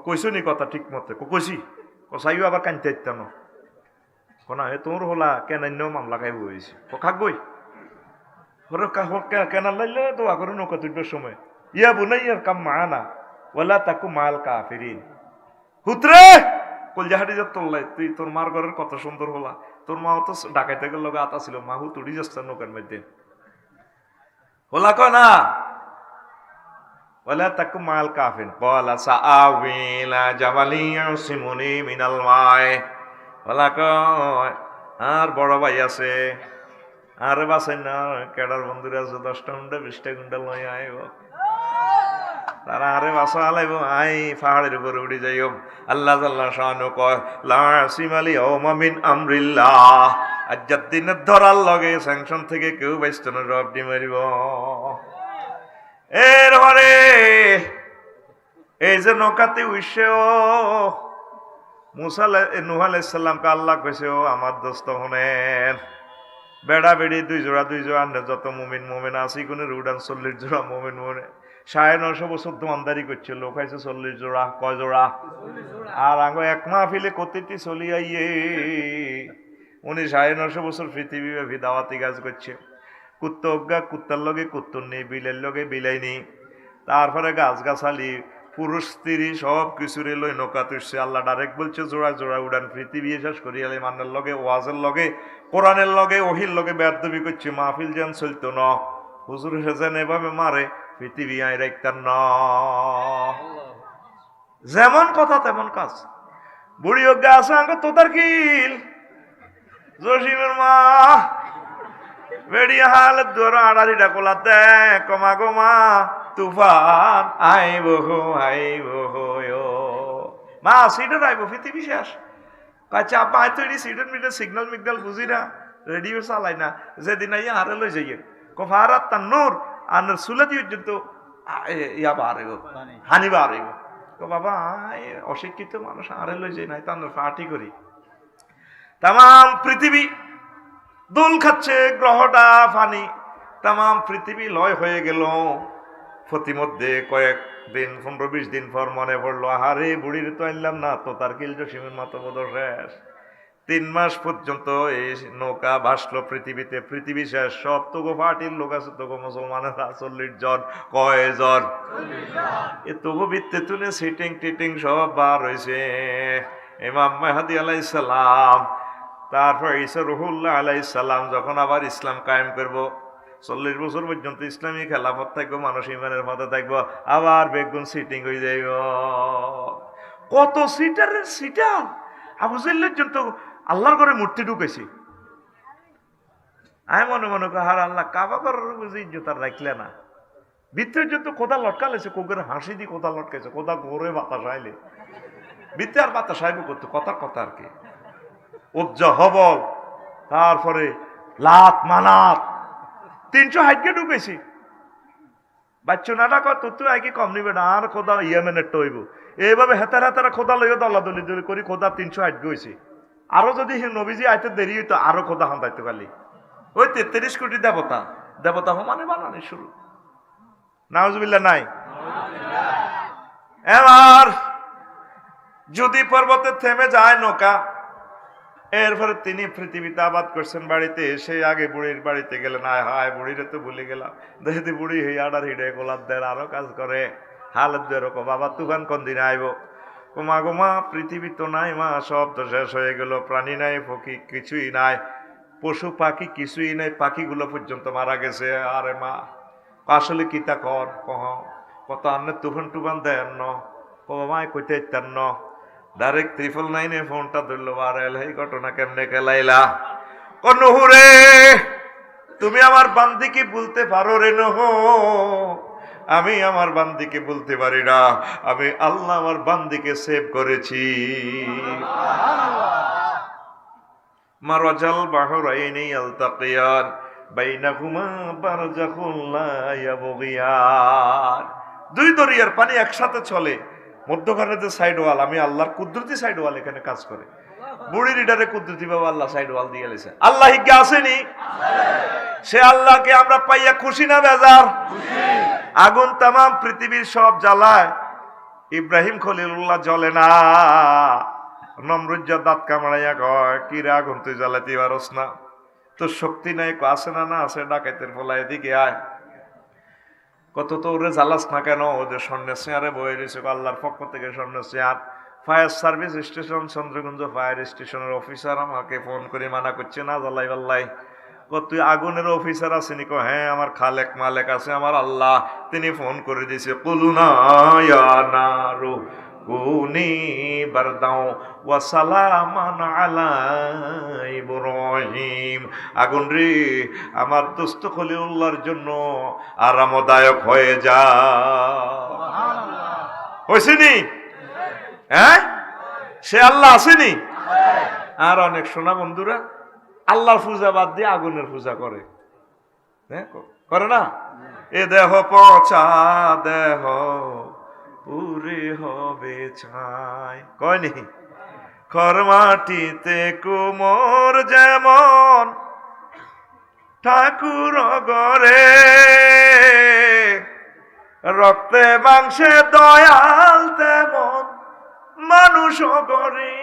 কইছো নি কথা ঠিক মতে? কইছি কসাইও আবার কানতে ইত্যান কোনা এ তোর হলা কেন মামলা খাইব হয়েছে খাকবই কেন লাইলে দোয়া করে নৌকা তুলবার সময় ইয়া বুনাইয়ার কাম মানা ওয়ালা তাকু মাল কাফিরিন। হুতরে কলজাহাটি যা তোল্লাই তুই তোর মার ঘরের কত সুন্দর হলা, তোর মা তো ডাকাইতে গেল লগে আতা ছিল, মাহু তুড়ি যাচ্ছে নৌকার মধ্যে হলা কয় না ওয়ালা তাকু মাল কাফিন ক্বালা সাআওয়ি ইলা জাবালি ইয়াসিমুনি মিনাল মাই। ওলা কয় আর বড় ভাই আছে আরে বাসাই না কেডার বন্ধুরা আছে 10টা গুন্ডা 20টা গুন্ডা লই আইব, তারা আরে বাসা আলাইব আই পাহাড়ের উপরে উঠে যাইব। আল্লাহ জাল্লা শানু কয় লা আসিমালি ইয়াউমা মিন আমরিল্লাহ, আজ্জাদ দিনের ধরার লগে স্যাংশন থেকে কেউ বাইসত না, রব ডি মারিব। এরপরে এই যে নৌকাতে উইশেও নূহ আলাইহিস সালামকে আল্লাহ কইছে ও আমার দোস্ত হনেন বেড়া বেড়ি 2 জোড়া 2 জোড়া যত মুমিন মুমিন আছে কোনে রুডান 40 জোড়া মুমিন মুমিন 950 বছর দোয়ানদারি করছে, লোক আইছে 40 জোড়া। কয় জোড়া? আর আঙ্গ এক মাহফিলে কতিটি চলি আইয়ে উনি 950 বছর পৃথিবী ব্যাপী দাওয়াতি কাজ করছে। কুত্ত অজ্ঞা কুত্তার লগে কুত্তর নেই, বিলের লগে বিলাই নেই, তারপরে গাছ গাছালি পুরুষ স্ত্রী সব কিছুরে লই নৌকা তুলছে। আল্লাহ ডাইরেক্ট বলছে জোড়া জোড়া উড়ান পৃথিবী শেষ করিয়ালে মানের লগে ওয়াজের লগে কোরআনের লগে ওহির লগে বেয়াদবি করছে, মাহফিল যেন চলতো না, হুজুর যেন এভাবে মারে পৃথিবী আই রাখতাম না। যেমন কথা তেমন কাজ। বুড়ি অজ্ঞা আছে আঙ্গ তোতার কিল জসিমের মা বেড়িয়া হালত দুয়ার আড়ারিটা কোলাতে কমা কমা তুফান আইব আইব মা সিডার আইব পৃথিবী শেষ। আচ্ছা আপা তৈরি সিডার মিটার সিগন্যাল মিগনাল বুঝি না, রেডিও চালাই না, যেদিন আইয়া হারে লই যাইয়ে কফারাত তার নূর আর সুলাতি পর্যন্ত ইয়া বাড়াইব হানি বাড়াইব। বাবা অশিক্ষিত মানুষ হারে লই যাই নাই তার পার্টি করি। তাম পৃথিবী দোল খাচ্ছে, গ্রহটা ফানি, তাম পৃথিবী লয় হয়ে গেল। প্রতিমধ্যে কয়েকদিন 15-20 দিন পর মনে পড়লো আহারে বুড়ির তো আনলাম না, তো তার কিল জসিমের মতো বোধ শেষ। 3 মাস পর্যন্ত এই নৌকা ভাসলো পৃথিবীতে, পৃথিবী শেষ। সব তোগো পার্টির লোক আছে, তোগো মুসলমানেরা 40 জন। কয় জন? এ তোগো ভিত্তে তুলে সিটিং টিটিং সব বার হয়েছে। ইমাম মেহেদী আলাইহিস সালাম, তারপর ঈসা রুহুল্লাহ আলাইহিস সালাম যখন আবার ইসলাম কায়েম করবো, 40 বছর পর্যন্ত ইসলামী খেলাফত থাকবো, মানুষ ইমানের মতো থাকবো, আবার বেগুন সিটিং হয়ে যাইব। কত সিটারের সিটার আবু জাহলের জন্য আল্লাহর ঘরে মূর্তি ঢুকেছি। আমি মনে মনে করি হার আল্লাহ কাবা করার বুঝি ইজ্জত আর রাখলে না, ভিতরের জন্য কোদা লটকালেছে, কোকের হাসি দিয়ে কোদা লটকাইছে, কোদা ঘোরে বাতাস আইলে ভিতরে আর বাতাস আইব করতো, কথার কথা আর কি উজ্জা হবল, তারপরে লাত মানাত 360 ঢুকেছি। বাচ্চা নাটা কত তুই আগে কম নিবে না, আর খোদা ইয়েমেনের টইব এইভাবে হেতার হেতারা খোদা লইও দলা দলি দলি করি খোদা 360 গেছি। আরো যদি নবীজি আইতে দেরি হইতো আরো খোদা হান্দাইতো খালি। ওই 33 কোটি দেবতা, দেবতা মানে বানানি শুরু। নাউজুবিল্লাহ নাই। এবার যদি পর্বতে থেমে যায় নৌকা, এরপরে তিনি পৃথিবীতে আবাদ করছেন বাড়িতে এসে আগে বুড়ির বাড়িতে গেলেন। আয় হায় বুড়িরে তো ভুলে গেলাম, দেখি বুড়ি হই আডার হিডে গোলাপ দেয় আরো কাজ করে হালত এরকম। বাবা তুফান কোন দিন আইব? মা গো মা, পৃথিবী তো নাই মা, সব তো শেষ হয়ে গেল, প্রাণী নাই, পক্ষী কিছুই নাই, পশু পাখি কিছুই নাই, পাখিগুলো পর্যন্ত মারা গেছে। আরে মা, আসলে কি তা কর কহ, কত আন্নে তুফান টুফান দেন ন, বাবা মায় কইতে ইত্যান ন, ডাইরেক্ট 999 ফোনটা ধরলো, আর এই ঘটনা কেমনে খেলাইলা। ও নহু রে, তুমি আমার বান্দিকে বলতে পারো রে নহু, আমি আমার বান্দিকে বলতে পারি না, আমি আল্লাহ আমার বান্দিকে সেভ করেছি। মারাজাল বাহরাইনি আলতাকিয়ান বাইনাহুমা বারজাখুন লা ইয়াবগিয়ান, দুই দরিয়ার পানি একসাথে চলে, মধ্যখানে যে সাইড ওয়াল, আমি আল্লাহর কুদরতি সাইড ওয়াল এখানে কাজ করে। বুড়ি রিডারে কুদরতি বাবা আল্লাহ সাইড ওয়াল দিয়ে গেছে। আল্লাহ হিজ্ঞা আসেনি? সে আল্লাহকে আমরা পাইয়া খুশি না বেজার? আগুন তামাম পৃথিবীর সব জ্বালায়, ইব্রাহিম খলিলুল্লাহ জ্বলে না। নমরুদ দাঁত কামড়াইয়া কয়, কি রে আগুন তুই জ্বালাতে পারস না, তোর শক্তি নাই? আছে না, না আছে, ডাকাইতের ফলা এদিকে আয়। কত তো ওরে জ্বালাস না কেন? ওদের স্বর্ণের চেয়ারে বয়ে রয়েছে, আল্লাহর পক্ষ থেকে স্বর্ণের chair. Fire service station, Chandraganj fire স্টেশনের অফিসার আমাকে ফোন করে মানা করছে, না জ্বালাই পাল্লাই। তুই আগুনের অফিসার আসেনি? কো হ্যাঁ, আমার খালেক মালেক আছে, আমার আল্লাহ, তিনি ফোন করে দিয়েছে, কুলনা ইয়া নারু কুনি বারদাও ওয়া সালামান আলা ইব্রাহিম। আগুন রে, আমার দোস্ত খলিলুল্লাহর জন্য আরামদায়ক হয়ে যা। হয়েছেনি? হ্যাঁ, সে আল্লাহ আসেনি? আর অনেক সোনা বন্ধুরা আল্লাহর পূজা বাদ দিয়ে আগুনের পূজা করে, করে না? এ দেহ পচা দেহ পুরে হবে ছাই, কয়নি? খর মাটিতে কুমোর যেমন ঠাকুর গড়ে, রক্তে মাংসে দয়াল তেমন মানুষ গড়ে।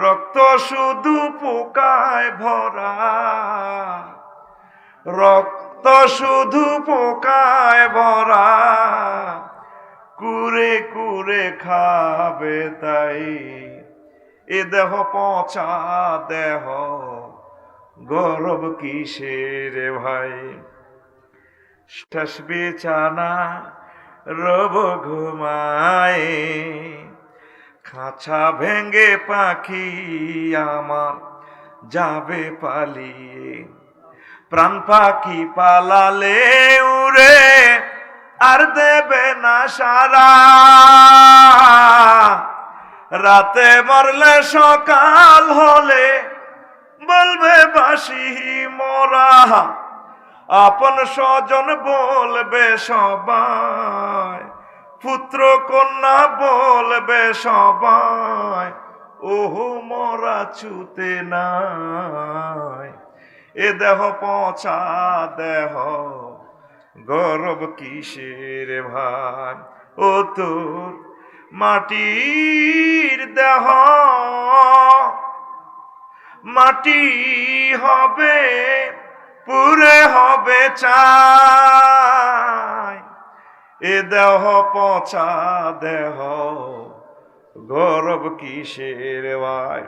রক্ত শুধু পোকায় ভরা, রক্ত শুধু পোকায় ভরা, কুরে কুরে খাবে তাই। এ দেহ পচা দেহ, গরব কিসের ভাই? শেষ বিছানা রব ঘুমায়, খাঁচা ভেঙ্গে পাখি আমার যাবে পালিয়ে। প্রাণ পাখি পালালে উড়ে আর দেবে না সারা, রাতে মরলে সকাল হলে বলবে বাসি মোরা। আপন স্বজন বলবে সবাই, পুত্র কন্যা বলবে সবাই, ওহো মরা ছুতে নাই। এ দেহ পচা দেহ, গরব কিসের ভাই? ও তোর মাটির দেহ মাটি হবে, পুরে হবে চাই। এ দেহ পচা দেহ, গরব কিসের ভাই?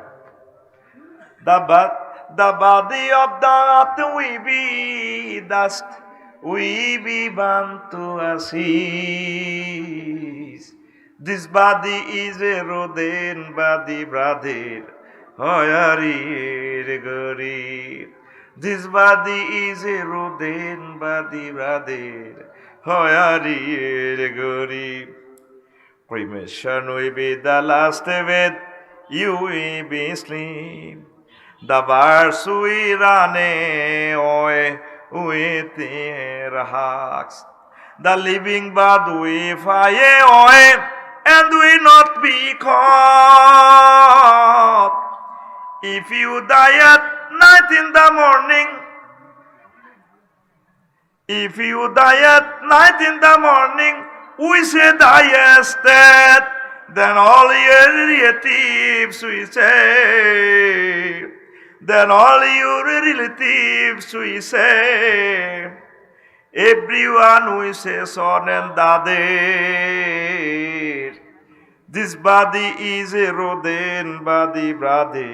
The body of that we be dust, we be bound to ashes. This body is a rodent body, brother, hoyarir garib. This body is a rodent body, brother, hoyarir garib. Cremation will be the last event, you will be asleep. The birds will run away with their hawks. The living bird will fly away and will not be caught. If you die at night in the morning, if you die at night in the morning, we say diest death, then all your relatives will say, then all your relatives will say, everyone will say son and daughter, This body is a rodent body brother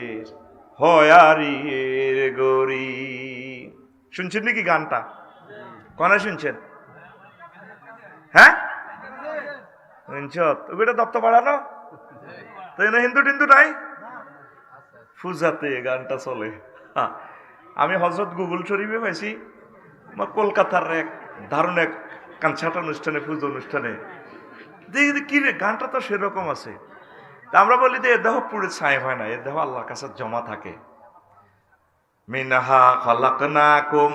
হয়ারির গরি। শুনছেন নাকি গানটা? কোনা শুনছেন? হ্যাঁ শুনছ? ওটা দত্ত বাড়ানো তো হিন্দু টিন্দু নাই, পূজাতে গানটা চলে। আমি হযরত গুগল শরীফে পাইছি কলকাতার এক দারুণ এক কানসার্ট অনুষ্ঠানে, পুজো অনুষ্ঠানে দেখি কি রে গানটা তো সেরকম আছে। তা আমরা বলি যে এর দেহ পুরো ছাই হয় না, এর দেহ আল্লাহর কাছে জমা থাকে। মিনহা খালাকনাকুম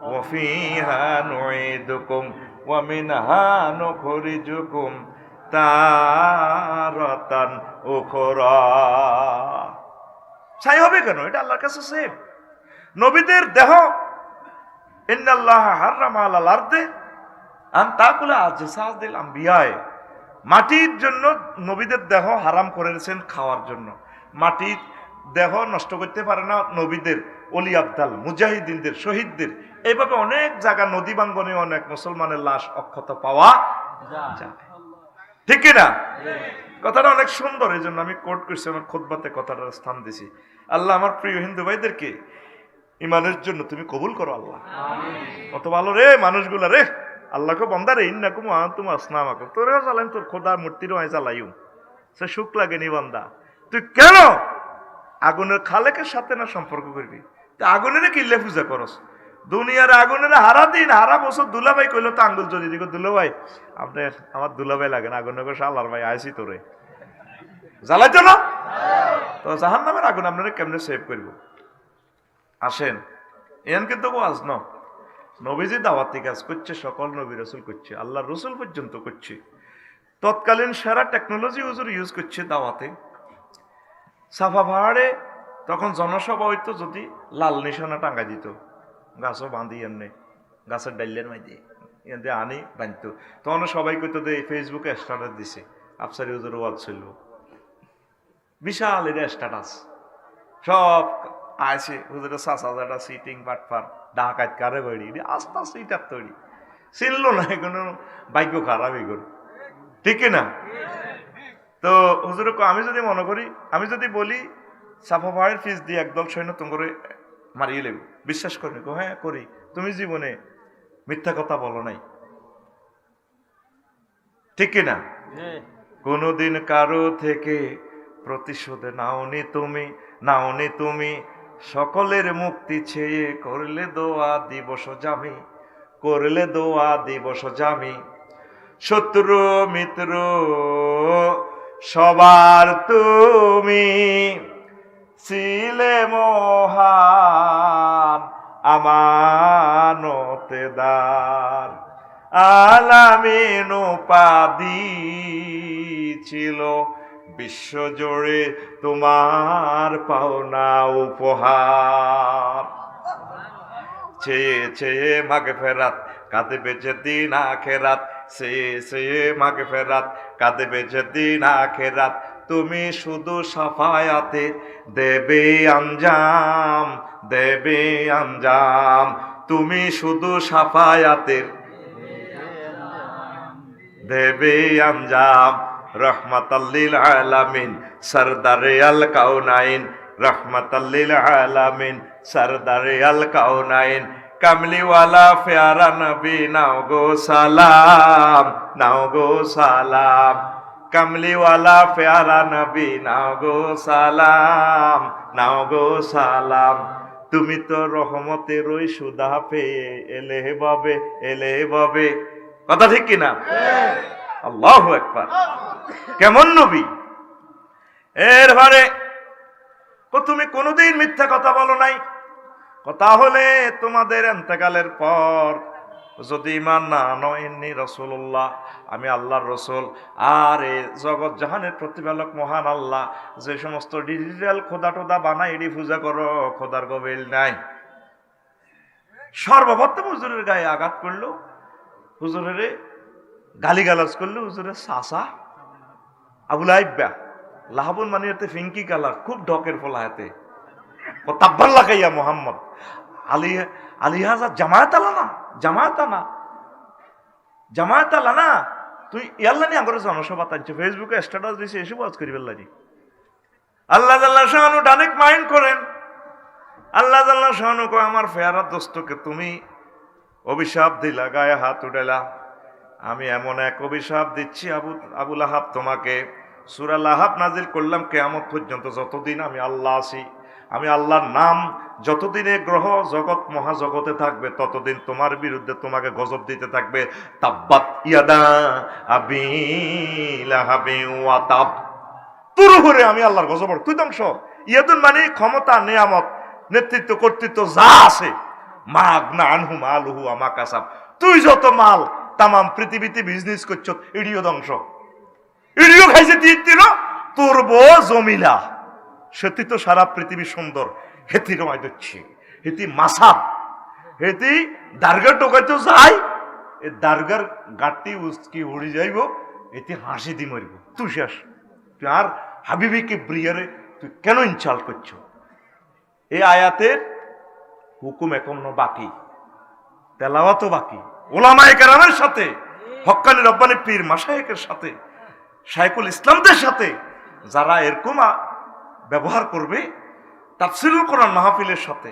ওয়া ফিহা নুঈদুকুম ওয়া মিনহা নুখরিজুকুম তারাতান উখরা। ছাই হবে কেন? এটা আল্লাহর কাছে সেফ। নবীদের দেহ ইন্নাল্লাহা হারামা আলাল আরদি আন তাকুলা আজসাদিল আমবিয়ায়ে, মাটির জন্য নবীদের দেহ হারাম করেছেন খাওয়ার জন্য। মাটির দেহ নষ্ট করতে পারে না নবীদের, অলি আবদাল, মুজাহিদিনদের, শহীদদের। এইভাবে অনেক জায়গা নদী বাঙ্গনে অনেক মুসলমানের লাশ অক্ষত পাওয়া যায়, ঠিক কিনা? কথাটা অনেক সুন্দর, এই জন্য আমি কোট করছি আমার খুতবাতে, কথাটার স্থান দিছি। আল্লাহ আমার প্রিয় হিন্দু ভাইদেরকে ইমানের জন্য তুমি কবুল করো আল্লাহ। কত ভালো রে মানুষগুলা রে, আল্লাহকে বন্দা রে ইন্নাকুম ওয়া আনতুম আসনামাকুম, তোরেও জ্বালাইম তোর খোদা মূর্তিরও আয় জ্বালাইও, সে সুখ লাগেনি বান্দা। তুই কেন আগুনের খালেকের সাথে না সম্পর্ক করবি? তা আগুনের কিল্লে পূজা করস? দুনিয়ার আগুনের হারা দিন হারা বছর দুলাভাই কইলো তো আঙ্গুল যদি দিকে, দুলাভাই আপনি আমার দুলাভাই লাগেন, আগুনের কইছে আল্লাহর ভাই আইসি তোরে জ্বালাইতো না, তো জাহান্নামের আগুন আপনারা কেমনে সেভ করবো? আসেন এন কিন্তু ওয়াজ ন, নবীজি দাওয়াতি কাজ করছে, সকল নবী রসুল করছে, আল্লাহ রসুল পর্যন্ত করছে। তৎকালীন সেরা টেকনোলজি হুজুর ইউজ করছে দাওয়াতে। সাফা পাহাড়ে তখন জনসভা হইতো, যদি লাল নিশানা টাঙ্গা দিত, গাছও বাঁধি এমনি গাছের ডাইলের মাঝে এনে আনি বাঁধত, তখন সবাই কইতো যে ফেসবুকে স্ট্যাটাস দিছে আফসারি হুজুর ওয়াজ ছিল, বিশাল এটা স্ট্যাটাস, সব আছে হুজুরের চাচাজাটা সিটিং বাটফার ডাকাত কারে বাড়ি আস্তে আস্তে ইটার তৈরি চিনল না, কোনো ভাগ্য খারাপ এগুলো, ঠিক না? তো হুজুর আমি যদি মনে করি, আমি যদি বলি সাফা পাহাড়ের ফিস দিয়ে একদল সৈন্য তোমার মারিয়ে লেব, বিশ্বাস করবে? হ্যাঁ করি। তুমি জীবনে মিথ্যা কথা বলো নাই, ঠিক না? কোনদিন কারো থেকে প্রতিশোধ নাওনি তুমি সকলের মুক্তি ছেয়ে করলে দোয়া দিবস জামি, শত্রু মিত্র সবার তুমি ছিলে মহান আমানতেদার, আলামিন উপাধি ছিল বিশ্বজুড়ে তোমার পাওনা উপহার। চেয়ে মাগফিরাত কাঁদবে যেদিন আখিরাত, চেয়ে মাগফিরাত কাঁদবে যেদিন আখিরাত, তুমি শুধু সাফায়াতে দেবে আঞ্জাম, তুমি শুধু সাফায়াতের দেবে আঞ্জাম। রহমাতাল্লিল আলামিন সরদারে আল কাউনাইন, রহমাতাল্লিল আলামিন সরদারে আল কাউনাইন, কামলিওয়ালা প্যারা নবী নাও গো সালাম, কামলিওয়ালা প্যারা নবী নাও গো সালাম, তুমি তো রহমতের ওই সুদা পেয়ে এলে ভাবে, কথা ঠিক কিনা? আল্লাহু আকবার। কেমন নবী! এরপরে তুমি কোনোদিন মিথ্যা কথা বলো নাই। কথা হলে তোমাদের ইন্তেকালের পর যদি ঈমান না আনো, ইন্নী রাসূলুল্লাহ, আমি আল্লাহর রসুল, আর এই জগৎ জাহানের প্রতিপালক মহান আল্লাহ যে সমস্ত ডিজিটাল খোদা টোদা বানাই এডি পূজা করো, খোদার গবেল নাই। সর্বপ্রথম হুজুরের গায়ে আঘাত করলো, হুজুরের গালিগালাজ করলো, হুজুরের চাচা আবুল আইব্বা লাহাবুন মানে এতে ফিঙ্কি কালার, খুব ঢকের ফলা হাতে ও তাব্বাল লাগাইয়া মোহাম্মদ আলিহাজা জামায়াত আলানা তুই ইয়াল্লা নিয়ে আগে জনসভা টানছে, ফেসবুকে স্ট্যাটাস দিছে, এসব ওয়াজ করি বেল্লাজি। আল্লাহ জাল্লাহ শাহানু ডানেক মাইন্ড করেন। আল্লাহ জাল্লাহ শাহানু কয় আমার ফেয়ারা দোস্তকে তুমি অভিশাপ দিলা, গায়ে হাত উঠাইলা, আমি এমন এক অভিশাপ দিচ্ছি আবু লাহাব তোমাকে। সূরা লাহাব নাজিল করলাম কিয়ামত পর্যন্ত, যতদিন আমি আল্লাহ আছি, আমি আল্লাহর নাম যতদিনে গ্রহ জগৎ মহাজগতে থাকবে, ততদিন তোমার বিরুদ্ধে তোমাকে গজব দিতে থাকবে। তাব্বাত ইয়াদা আবি লাহাবি ওয়া তাব, তোর উপরে আমি আল্লাহর গজব, তুই ধ্বংস। ইয়াদুন মানে ক্ষমতা, নিয়ামত, নেতৃত্ব, কর্তৃত্ব যা আছে, মাগনা আনহু মালুহু আমা কাসাব, তুই যত মাল তামাম পৃথিবীতে বিজনেস করছ, ইডিও ধ্বংস, ইডিও খাইছে তীর, তোর বউ জমিলা, সেটি তো সারা পৃথিবী সুন্দর, হেতি রমাই দিচ্ছে, হেতি মাসাব, হেতি দার্গা টোকাইতে যাই, এ দার্গার গাটি উস্কি উড়ি যাইব, এতে হাসি দি মরিব, তুই শেষ। তুই আর হাবিবিকে ব্রিয়ারে তুই কেন ইনসাল্ট করছ? এই আয়াতের হুকুম এখনো বাকি, তেলাওয়াতও বাকি, ওলামায়ে কেরামের সাথে, হক্কানি রব্বানি পীর মাশায়েখের সাথে, শাইখুল ইসলামদের সাথে যারা এরকম ব্যবহার করবে, তাফসীরুল কোরআন মাহফিলের সাথে,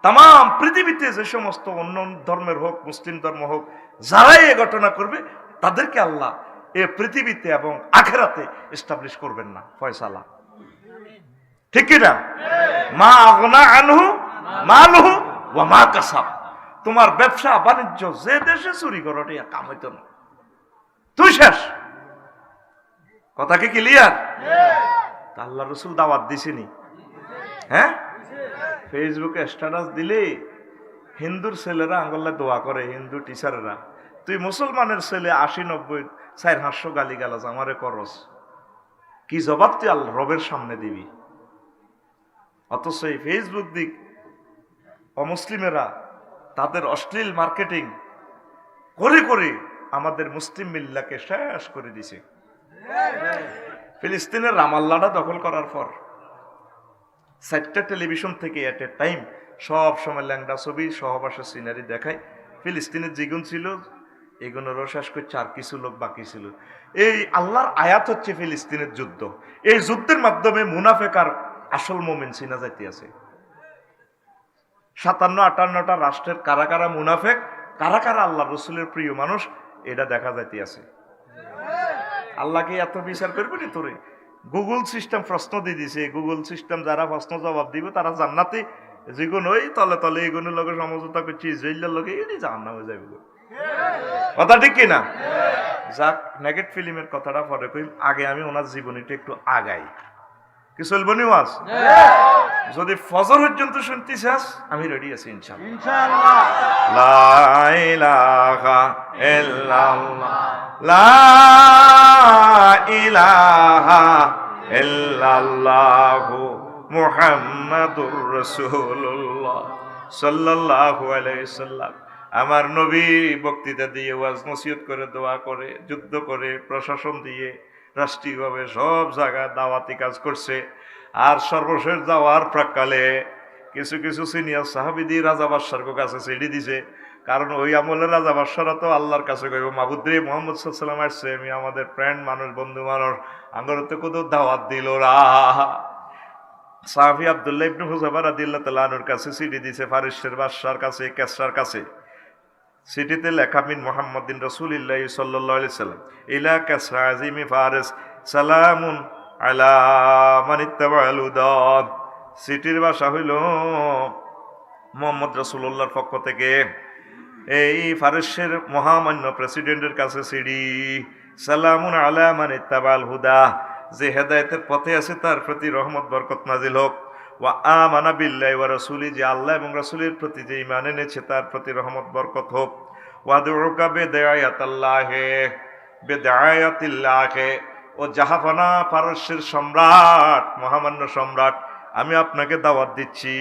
তাম পৃথিবীতে যে সমস্ত অন্য ধর্মের হোক, মুসলিম ধর্ম হোক, যারাই এ ঘটনা করবে, তাদেরকে আল্লাহ এ পৃথিবীতে এবং আখেরাতে এস্টাবলিশ করবেন না, ফয়সালা। ঠিক কিনা? মা আগনা আনহু মালুহু ওয়া মা কাসাব, তোমার ব্যবসা বাণিজ্য যে দেশে চুরি করো এটা কাম হইতো না, তুই শেষ। কথা কি ক্লিয়ার? আল্লাহ রসুল দাওয়াত দিছেনি, হ্যাঁ? ফেসবুকে স্ট্যাটাস দিলে হিন্দুর ছেলেরা আঙ্গল্লা দোয়া করে, হিন্দু টিচারেরা, তুই মুসলমানের ছেলে 80-90 400 গালি গালাজ আমারে করস, কি জবাব তুই আল্লাহ রবের সামনে দিবি? অথচ এই ফেসবুক দিক অমুসলিমেরা তাদের অশ্লীল মার্কেটিং করে করে আমাদের মুসলিম মিল্লাকে শেষ করে দিছে। ফিলিস্তিনের রামাল্লাটা দখল করার পর 4টা টেলিভিশন থেকে এট এ টাইম সব সময় ল্যাংডা ছবি, সহবাসের সিনারি দেখায়। ফিলিস্তিনের যেগুন ছিল এগুলোরও শেষ করছে, আর কিছু লোক বাকি ছিল। এই আল্লাহর আয়াত হচ্ছে ফিলিস্তিনের যুদ্ধ। এই যুদ্ধের মাধ্যমে মুনাফেক আর আসল মোমেন চিনা যাইতে আছে। 57-58টা রাষ্ট্রের কারা কারা মুনাফেক, কারা কারা আল্লাহ রসুলের প্রিয় মানুষ, এটা দেখা যাইতে আছে। আল্লাহকে এত বিচার করবে না তোরে? গুগল সিস্টেম প্রশ্ন দিয়ে দিছে, গুগল সিস্টেম যারা প্রশ্ন জবাব দিবে তারা জান্নাতে, যেগুলো ওই তলে তলে এগুলোর লগে সমঝোতা করছি, ইসরায়েলের লগে এটি জাহান্নামে হয়ে যাবে। কথা ঠিক কিনা? যাক, নেগেট ফিল্মের কথাটা পরে কই, আগে আমি ওনার জীবনীটা একটু আগাই। কি চলবো নি ওয়াজ? যদি ফজর পর্যন্ত শুনতে চাস আমি রেডি আছি ইনশাআল্লাহ। লা ইলাহা ইল্লাল্লাহ, লা ইলাহা ইল্লাল্লাহু মুহাম্মাদুর রাসূলুল্লাহ সাল্লাল্লাহু আলাইহি সাল্লাম। আমার নবী বক্তৃতা দিয়ে, ওয়াজ নসিহত করে, দোয়া করে, যুদ্ধ করে, প্রশাসন দিয়ে, রাষ্ট্রীয়ভাবে সব জায়গায় দাওয়াতি কাজ করছে। আর সর্বশেষ যাওয়ার প্রাককালে কিছু কিছু সিনিয়র সাহাবীদি রাজা বাদশার কাছে ছেড়ে দিছে। কারণ ওই আমলের রাজা বাদশারা তো আল্লাহর কাছে কইব, মাবুদরে মুহাম্মদ সাল্লাল্লাহু আলাইহি ওয়াসাল্লাম আসছে, আমি আমাদের ফ্রেন্ড মানুষ, বন্ধু মানুষ, আঙ্গরতে কত দাওয়াত দিল রা। সাহাবী আব্দুল্লাহ ইবনে হুযাফা রাদিয়াল্লাহু তাআলা আনহুর কাছে চিঠি দিছে, ফারিসের বাদশার কাছে, কেসরার কাছে। চিঠিতে লেখা, মিন মুহাম্মাদিন রাসূলিল্লাহ সাল্লাল্লাহু আলাইহি ওয়াসাল্লাম ইলা কাসরা আযীমি ফারিস সালামুন আলা মান ইত্তাবাআল হুদা। চিঠির ভাষা হইল মুহাম্মদ রাসূলুল্লাহর পক্ষ থেকে এই ফারিসের মহামান্য প্রেসিডেন্টের কাছে চিঠি, সালামুন আলা মান ইত্তাবাআল হুদা, যে হেদায়েতের পথে আছে তার প্রতি রহমত বরকত নাজিল হোক। ওয়া আমানা বিল্লাহি ওয়া রাসূলি, যে আল্লাহ এবং রাসূলের প্রতি যে ঈমান এনেছে তার প্রতি রহমত বরকত হোক। ওয়া দুউকা বিদায়াতিল্লাহি, ও জাহাফানা ফারসের সম্রাট, মহামান্য সম্রাট, আমি আপনাকে দাওয়াত দিচ্ছি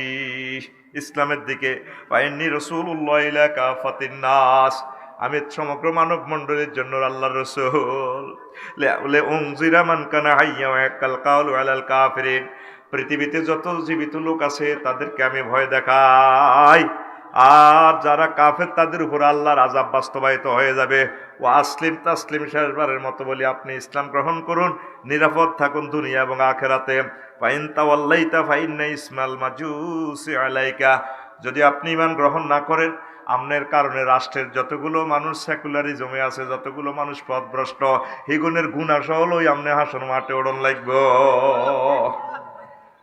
ইসলামের দিকে। ফাইন্নী রাসূলুল্লাহ ইলা কাফাতিন নাস, আমি সমগ্র মানব মণ্ডলীর জন্য আল্লাহর রাসূল। লে উনজিরা মান কানা হাইয়া ওয়া ইয়াকাল কাউলু আলাল কাফিরিন, পৃথিবীতে যত জীবিত লোক আছে তাদেরকে আমি ভয় দেখাই, আর যারা কাফের তাদের উপর আল্লাহর আযাব বাস্তবায়িত হয়ে যাবে। ও আসলিম তাসলিম, শেষবারের মতো বলি আপনি ইসলাম গ্রহণ করুন, নিরাপদ থাকুন দুনিয়া এবং আখিরাতে। ফাইন তাওয়াল্লাইতা ফাইন্না ইসমাল মাজুসি আলাইকা, যদি আপনি ঈমান গ্রহণ না করেন, আপনার কারণে রাষ্ট্রের যতগুলো মানুষ সেকুলারিজমে আছে, যতগুলো মানুষ পথভ্রষ্ট, হিগুনের গুণা সহ লই আপনি হাসন মাঠে ওড়ন লাগব।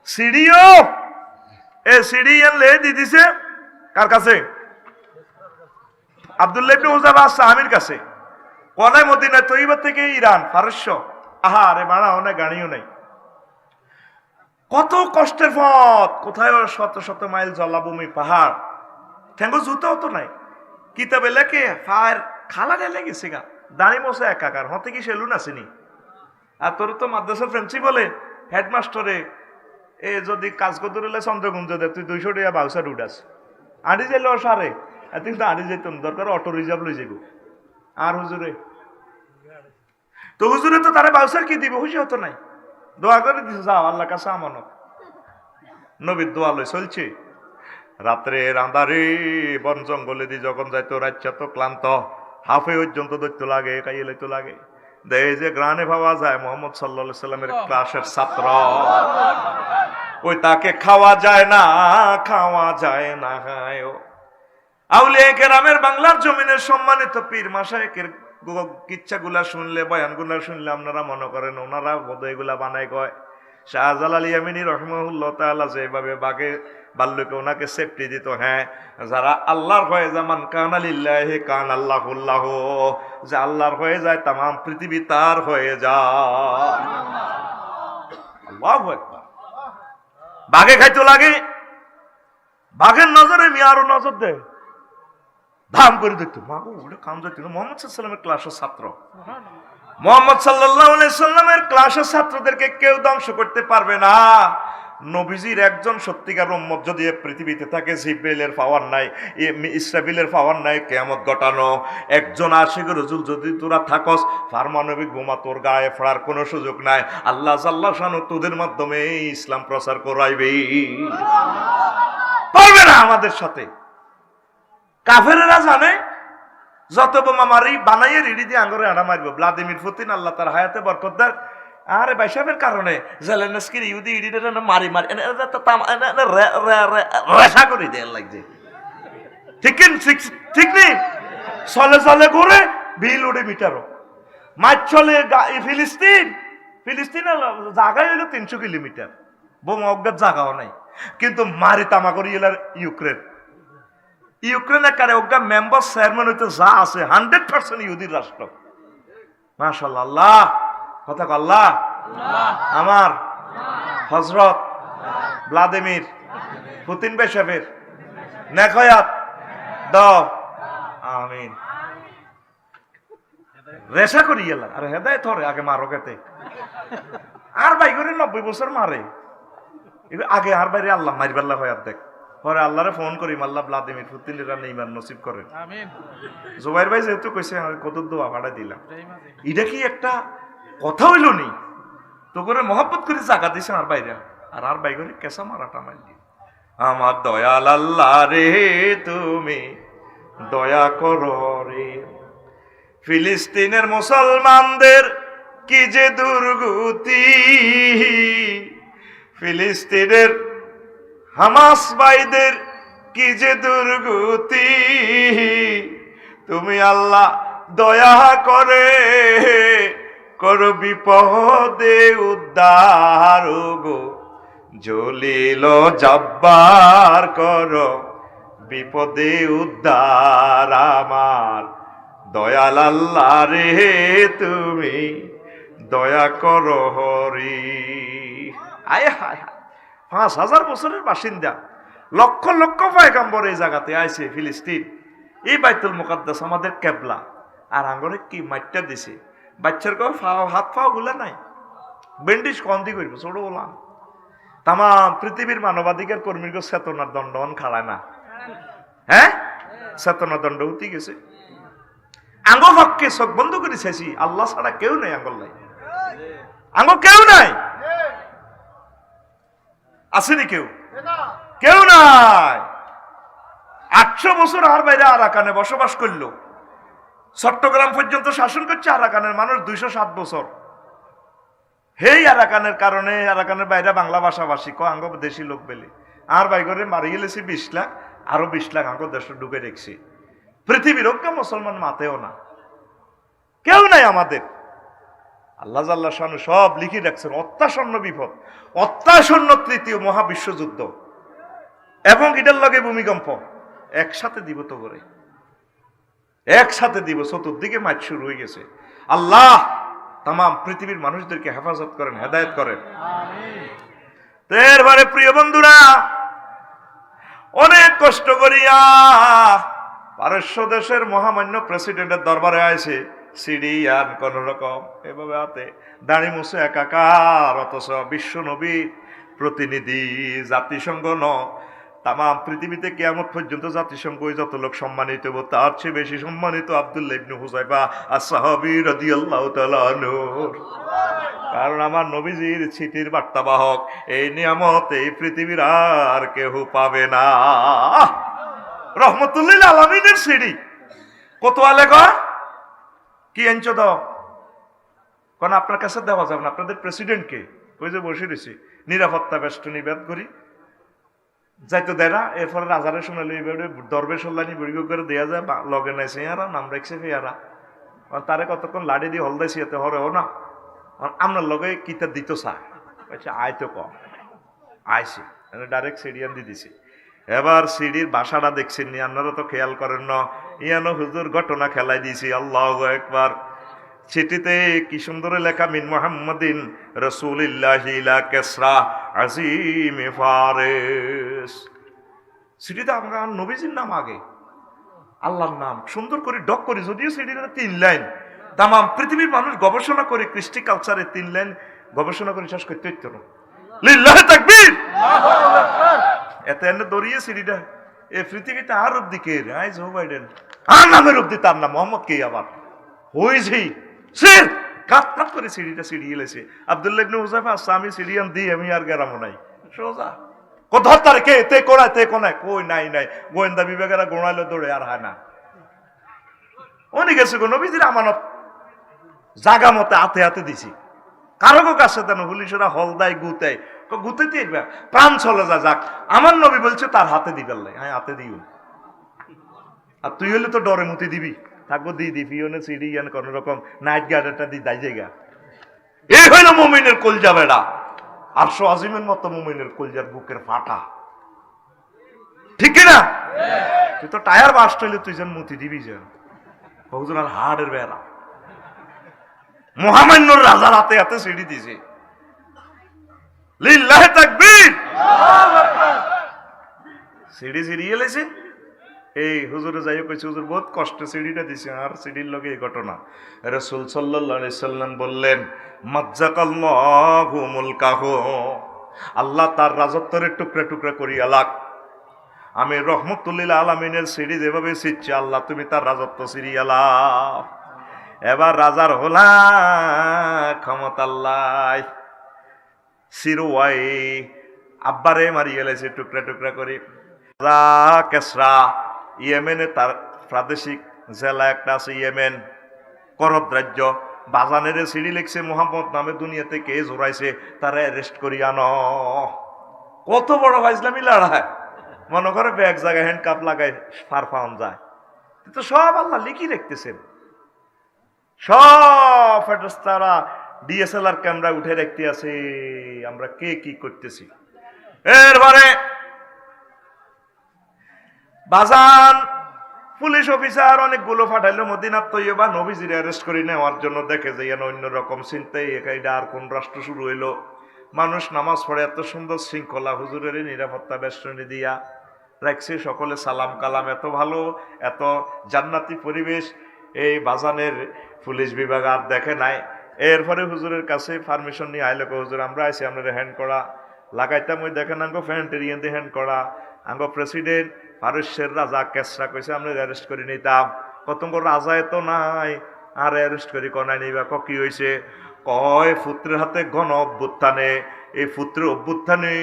সিডিও এ সিডি লে দিছে কার কাছে? আব্দুল্লাহ ইবনে উযাবা সাহাবীর কাছে। কোনায় মদিনা তৈবা থেকে ইরান পারস্য, আহা রে বাড়া অনেক গাড়িও নাই, কত কষ্টের পথ, কোথায় শত শত মাইল জলাভূমি, পাহাড়, ঠেঙ্গো জুতাও তো নাই, কিতাবে লেখে ফায়ার খালা ঢেলে গেছে গা, দাঁড়ি মশা একাকার, হতে কি সেলুন আসেনি। আর তোর তো মাদ্রাসার প্রিন্সিপালে হেডমাস্টারে এ যদি কাজ করতে রইলে চন্দ্রগুঞ্জ দে, তুই 200 টাকা বাউসার উঠাস, আড়ি যাইলে সারে, তুই তো আড়ি যেতাম, দরকার অটো রিজার্ভ লই যাবো। আর হুজুরে তো হুজুরে তো তারা বাউসার কি দিবে, খুশি হতো নাই, দোয়া করে দিছে, যাও আল্লাহ কাছে আমানত, নবীর দোয়া লই চলছে। রাত্রে রান্দারে বন জঙ্গলে দি যখন যাইতো, রাজ্যা তো ক্লান্ত, হাফে পর্যন্ত দৈত্য লাগে, কাইলে তো লাগে, দেয় যে গ্রানে ভাবা যায় মোহাম্মদ সাল্লাল্লাহু আলাইহি সাল্লামের ক্লাসের ছাত্র, ওই তাকে খাওয়া যায় না, খাওয়া যায় না। আউলিয়া কেরামের বাংলার জমিনের সম্মানিত পীর মাশায়েখের কিচ্ছাগুলা শুনলে, বয়ানগুলা শুনলে আপনারা মনে করেন ওনারা বোধহয় এগুলা বানায় কয়। শাহজালাল ইয়ামিনী রাহিমাহুল্লাহ তাআলা যেভাবে বাগে বাল্যকে ওনাকে সেফটি দিত, হ্যাঁ, যারা আল্লাহর হয়ে যায়, মান কানা লিল্লাহি কানা আল্লাহু লাহু, যে আল্লাহর হয়ে যায় তাম পৃথিবী তার হয়ে যায়। আল্লাহু আকবার। বাঘে খাইতে লাগে, বাঘের নজরে মি আরো নজর দেয়, ধাম করে দেখতো, মাগো ওটা কাম যাইতো না। মোহাম্মদ সাল্লাল্লাহু আলাইহি সাল্লামের ক্লাসের ছাত্র, মোহাম্মদ সাল্লাল্লাহু আলাইহি সাল্লামের ক্লাসের ছাত্রদেরকে কেউ ধ্বংস করতে পারবে না। নবীজির একজন সত্যিকার উম্মত যদি পৃথিবীতে থাকে, জিবরাইলের পাওয়ার নাই, ইসরাফিলের পাওয়ার নাই কিয়ামত ঘটানো। একজন আশিক রাসূল যদি তোরা থাকস, পারমাণবিক বোমা তোর গায়ে ফোড়ার কোনো সুযোগ নাই। আল্লাহ জাল্লা শানু তোদের মাধ্যমে ইসলাম প্রচার করাইবে, পারবে না আমাদের সাথে। কাফেরেরা জানে যত বোমা মারি বানাইয়ে রেডি দিয়ে আঙ্গরে আড়া মারব। ভ্লাদিমির পুতিন আল্লাহ তার হায়াতে বরকত দেন, আরে বাইসাবের কারণে জেলেনস্কির ইহুদি ইডিদের মারি মারি রেশা করে দেন লাগছে, ঠিক নেই, চলে চলে করে বিল উঠে মিটারও মাছ চলে। ফিলিস্তিনের জায়গায় হইলো 300 কিলোমিটার, বোমা অজ্ঞাত জায়গাও নাই, কিন্তু মারি তামা করি এলার ইউক্রেনের কারে অজ্ঞা মেম্বার চেয়ারম্যান হইতে যা আছে 100% ইহুদির রাষ্ট্র। মাশাআল্লাহ, আল্লাহ কথা আল্লাহ, আমার হযরত ভ্লাদিমির পুতিন বেশাবের নেকয়াত দাও, আমিন। রেশা করি গেল, আরে হেদায়েত হরে আগে মারো কেতে, আর ভাই করে 90 বছর মারে, আগে আর বাইরে আল্লাহ মারিবাল্লাহ হয় দেখ, পরে আল্লাহরে ফোন করি, আল্লাহ ভ্লাদিমির পুতিনের রান্না ইমান নসিব করেন, আমিন। জুবাইর ভাই যেহেতু কইছে কত দোয়া ভাড়া দিলাম, এটা কি একটা কথা হইল নি? তো করে মহব্বত করে জায়গা দিছে আর বাইরে, আর বাই করে কেসা মারাটা মারলি। আমার দয়াল আল্লাহ রে তুমি দয়া করো রে, ফিলিস্তিনের মুসলমানদের কি যে দুর্গতি, ফিলিস্তিনের হামাস ভাইদের কি যে দুর্গতি, তুমি আল্লাহ দয়া করে করো বিপদে উদ্ধার গো, জলিল জব্বার করো বিপদে উদ্ধার আমার দয়াল আল্লাহ রে তুমি দয়া করো হরি। আয় হায়, 5000 বছরের বাসিন্দা, লক্ষ লক্ষ পয়গম্বর এই জায়গাতে আইছে ফিলিস্তিন, এই বাইতুল মুকাদ্দাস আমাদের কেবলা, আর আঙ্গরে কি মাইটটা দিছে, বাচ্চার কেউ হাত পাও গুলা নাই, বেন্ডিশ কন্দি করবো ছোট বলাম, তাম পৃথিবীর মানবাধিকার কর্মীর চেতনার দণ্ডন খাড়ায় না, হ্যাঁ চেতনার দণ্ড উঠি গেছে, আঙ্গ পক্ষে চোখ বন্ধ করে শেষি, আল্লাহ ছাড়া কেউ নাই, আঙ্গল নাই, আঙ্গ কেউ নাই, আসেনি কেউ, কেউ নাই। 800 বছর আর বাইরে আরাকানে বসবাস করলো, চট্টগ্রাম পর্যন্ত শাসন করছে আরাকানের মানুষ 207 বছর। হেই আরাকানের কারণে আরাকানের বাইরে বাংলা ভাষাভাষী আঙ্গ দেশি লোক বেলে আর বাইগরে মারি গেলেছি 20 লাখ, আরো 20 লাখ আঙ্গ দেশে ঢুকে রেখছি। পৃথিবীর ঐক্য মুসলমান মাতেও না, কেউ নাই আমাদের। আল্লাহ জাল্লা শানু সব লিখে রাখছেন। অত্যাসন্ন বিপদ, অত্যাসন্ন তৃতীয় মহাবিশ্বযুদ্ধ এবং এটার লগে ভূমিকম্প একসাথে দিব তো করে, একসাথে দিব। চতুর্দিকে মাছ শুরু হয়ে গেছে। আল্লাহ তাম পৃথিবীর মানুষদেরকে হেফাজত করেন, হেদায়েত করেন। এরপরে প্রিয় বন্ধুরা, অনেক কষ্ট করিয়া পারস্য দেশের মহামান্য প্রেসিডেন্টের দরবারে আইছে। সিরিয়ান কোন রকম এভাবে হাতে দাঁড়ি মুছে একাকার, অথচ বিশ্ব নবী প্রতিনিধি, জাতিসংঘ ন, তাম পৃথিবীতে কিয়ামত পর্যন্ত জাতিসংঘ যত লোক সম্মানিত হবো তার চেয়ে বেশি সম্মানিত আব্দুল্লাহ ইবনে হুযায়ফা আস-সাহাবী রাদিয়াল্লাহু তাআলা আনহু। কারণ আমার নবীজির চিঠির বার্তাবাহক, এই নিয়ামত এই পৃথিবীর আর কেউ পাবে না। রহমতুল্লিল আলামিনের সিঁড়ি কত আলে কি আনছো দাও, কারণ আপনার কাছে দেওয়া যাবে না। আপনাদের প্রেসিডেন্টকে ওই যে বসে রয়েছে, নিরাপত্তা বেষ্টনী বেদ করি যাইতো দেয় না। এরপরে রাজারে শুনালে দরবেশ হল্লানি বড়ি করে দেওয়া যায়, লগে নাইছে ইয়ারা, নাম রাখছে ফেয়ারা, তারে কতক্ষণ লাড়ি দিয়ে হলদাইছি এতে হরেও না। আপনার লগে কিতা দিত চায়, আয় তো কম আইসি, ডাইরেক্ট সিডিয়ান দিয়ে দিছে। এবার সিডির বাসাটা দেখছেন নি, আপনারা তো খেয়াল করেন না, ইয়ানো হুজুর ঘটনা খেলাই দিয়েছি। আল্লাহু আকবার। চিঠিতে কি সুন্দর লেখা, মিন মুহাম্মাদিন রাসূলিল্লাহি ইলা কিসরা আজিম ফারিস। চিঠিতে আমরা নবীজির নাম আগে, আল্লাহর নাম সুন্দর করে ডক করি, যদিও চিঠিতে 3 লাইন। তাম পৃথিবীর মানুষ গবেষণা করে কৃষ্টি কালচারে 3 লাইন গবেষণা করে শেষ করতে হইতো না। লিল্লাহি তাকবীর, এত এনে দৌড়িয়ে সিঁড়িটা এ পৃথিবীতে আর অব্দি কে আই জো বাইডেন আর নামের অব্দি তার নাম মোহাম্মদ কে আবার হয়েছেই সির কাপ করে সিঁড়িটা সিঁড়িয়ে এলেছে। আব্দুল্লাহ ইবনে হুযায়ফা আমি সিঁড়িয়ান দিই, আমি আর গেরামো নাই সোজা কোথাও তার কে তে কোনায় তে কোনায় কই নাই নাই, গোয়েন্দা বিভাগেরা গোড়াইলো দৌড়ে আর হয় না। উনি গেছে গো নবীজির আমানত জাগা মতে হাতে হাতে দিছি, কারো কাছে দেন পুলিশেরা হল দেয় গুতায়, গুতাইতে প্রাণ চলে যা যাক, আমার নবী বলছে তার হাতে দিবার লাই, হ্যাঁ হাতে দিও। আর তুই হলে তো ডরে মুতি দিবি, থাকবো দি দি পিওনে সিডি ইয়ান কোন রকম নাইট গার্ডেরটা দি দাই জায়গা। এই হইল মুমিনের কলজা বেড়া, আরশ আজিমের মতো মুমিনের কলজার বুকের ফাটা, ঠিক কিনা? তুই তো টায়ার বাস্ট হইলে তুই যেন মুতি দিবি, যেন হুজুর আর হাড়ের বেড়া। মহামান্য রাজার হাতে হাতে সিঁড়ি দিছে। লিল্লাহি তাকবীর, সিঁড়ি সিঁড়িয়ে লেছে। এই হুজুরে যাই কইছে হুজুর বহুত কষ্টে সিঁড়িটা দিছে, আর সিঁড়ির লগে এই ঘটনা। রাসূল সাল্লাল্লাহু আলাইহি সাল্লাম বললেন, মাজ্জাকাল্লাহু মুলকাহু, আল্লাহ তার রাজত্বের টুকরা টুকরা করিয়া লাগ। আমি রহমতুল্লিল আলামিনের সিঁড়ি যেভাবে ছিঁড়ছি, আল্লাহ তুমি তার রাজত্ব ছিঁড়িয়া লাও। এবার রাজার হলা ক্ষমতাল্লাই সিরোয়াই আব্বারে মারি গেলেছে টুকরা টুকরা করে। রাজা কেসরা ইয়েমেনে তার প্রাদেশিক জেলা একটা আছে ইয়েমেন, করদ রাজ্য, বাজানের সিঁড়ি লিখছে মোহাম্মদ নামে দুনিয়াতে কে জোড়াইছে তারা অ্যারেস্ট করি আনো। কত বড় ইসলামী লড়াই, মনে করে এক জায়গায় হ্যান্ড কাপ লাগায় ফার পাওয়া যায়। তো সব আল্লাহ লিখি রাখতেছেন, সব ফেরেশতারা ডিএসএলআর ক্যামেরা উঠে রাখতে আছে আমরা কে কি করতেছি। এরপরে বাজান পুলিশ অফিসার অনেকগুলো পাঠাইলো মদিনাত তৈয়বা নবীজির অ্যারেস্ট করে নেওয়ার জন্য। দেখে যে অন্য রকম চিন্তাই এটা আর কোন রাষ্ট্র শুরু হইলো। মানুষ নামাজ পড়ে, এত সুন্দর শৃঙ্খলা, হুজুরের নিরাপত্তা বেষ্টনী দিয়া রাখছে, সকলে সালাম কালাম, এত ভালো, এত জান্নাতি পরিবেশ। এই বাজানের পুলিশ বিভাগ আর দেখে নাই। এরপরে হুজুরের কাছে পারমিশন নিয়ে আইলো, হুজুর আমরা আইসি আপনার হ্যান্ড করা লাগাইতাম, ওই দেখেন আঙ্গো ফ্যান্টেরিয়ান দিয়ে হ্যান্ড করা, আঙ্গো প্রেসিডেন্ট পারস্যের রাজা কেসরা কইছে আমরা অ্যারেস্ট করে নিতাম। কতঙ্গ রাজা এত নাই আর অ্যারেস্ট করি কনাই নিবা। কি হয়েছে? কয় পুত্রের হাতে গণ অভ্যুত্থানে, এই পুত্রের অভ্যুত্থানে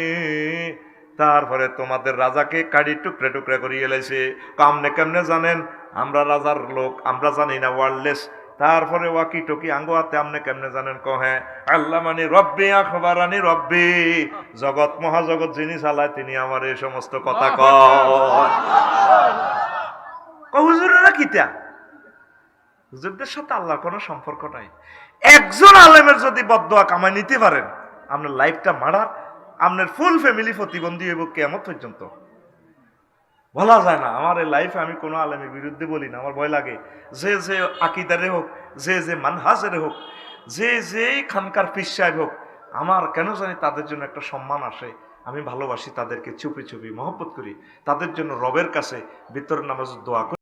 তারপরে তোমাদের রাজাকে কাড়ি টুকরে টুকরে করিয়ে এলাইছে। কামনে কেমনে জানেন? আমরা রাজার লোক, আমরা জানি না ওয়ারলেস। তারপরে ওয়াকি টকি আঙ্গুয়াতে আমনে কেমনে জানেন? কহে আল্লাহ মানি রব্বি আখবারানি রব্বি, জগৎ মহাজগৎ যিনি চালায় তিনি আমার এই সমস্ত কথা কয়। হুজুরেরা কিতা? হুজুরদের সাথে আল্লাহর কোনো সম্পর্ক নাই। একজন আলেমের যদি বদদোয়া কামাই নিতে পারেন, আপনার লাইফটা মারার, আপনার ফুল ফ্যামিলি প্রতিবন্ধী হইব কিয়ামত পর্যন্ত। বলা যায় না। আমার এই লাইফে আমি কোনো আলেমের বিরুদ্ধে বলি না, আমার ভয় লাগে। যে যে আকিদারে হোক, যে যে মানহাজের হোক, যে যে খানকার পীর সাহেব হোক, আমার কেন জানি তাদের জন্য একটা সম্মান আসে। আমি ভালোবাসি তাদেরকে, চুপি চুপি মহব্বত করি তাদের জন্য, রবের কাছে ভিতর নামাজ দোয়া করি।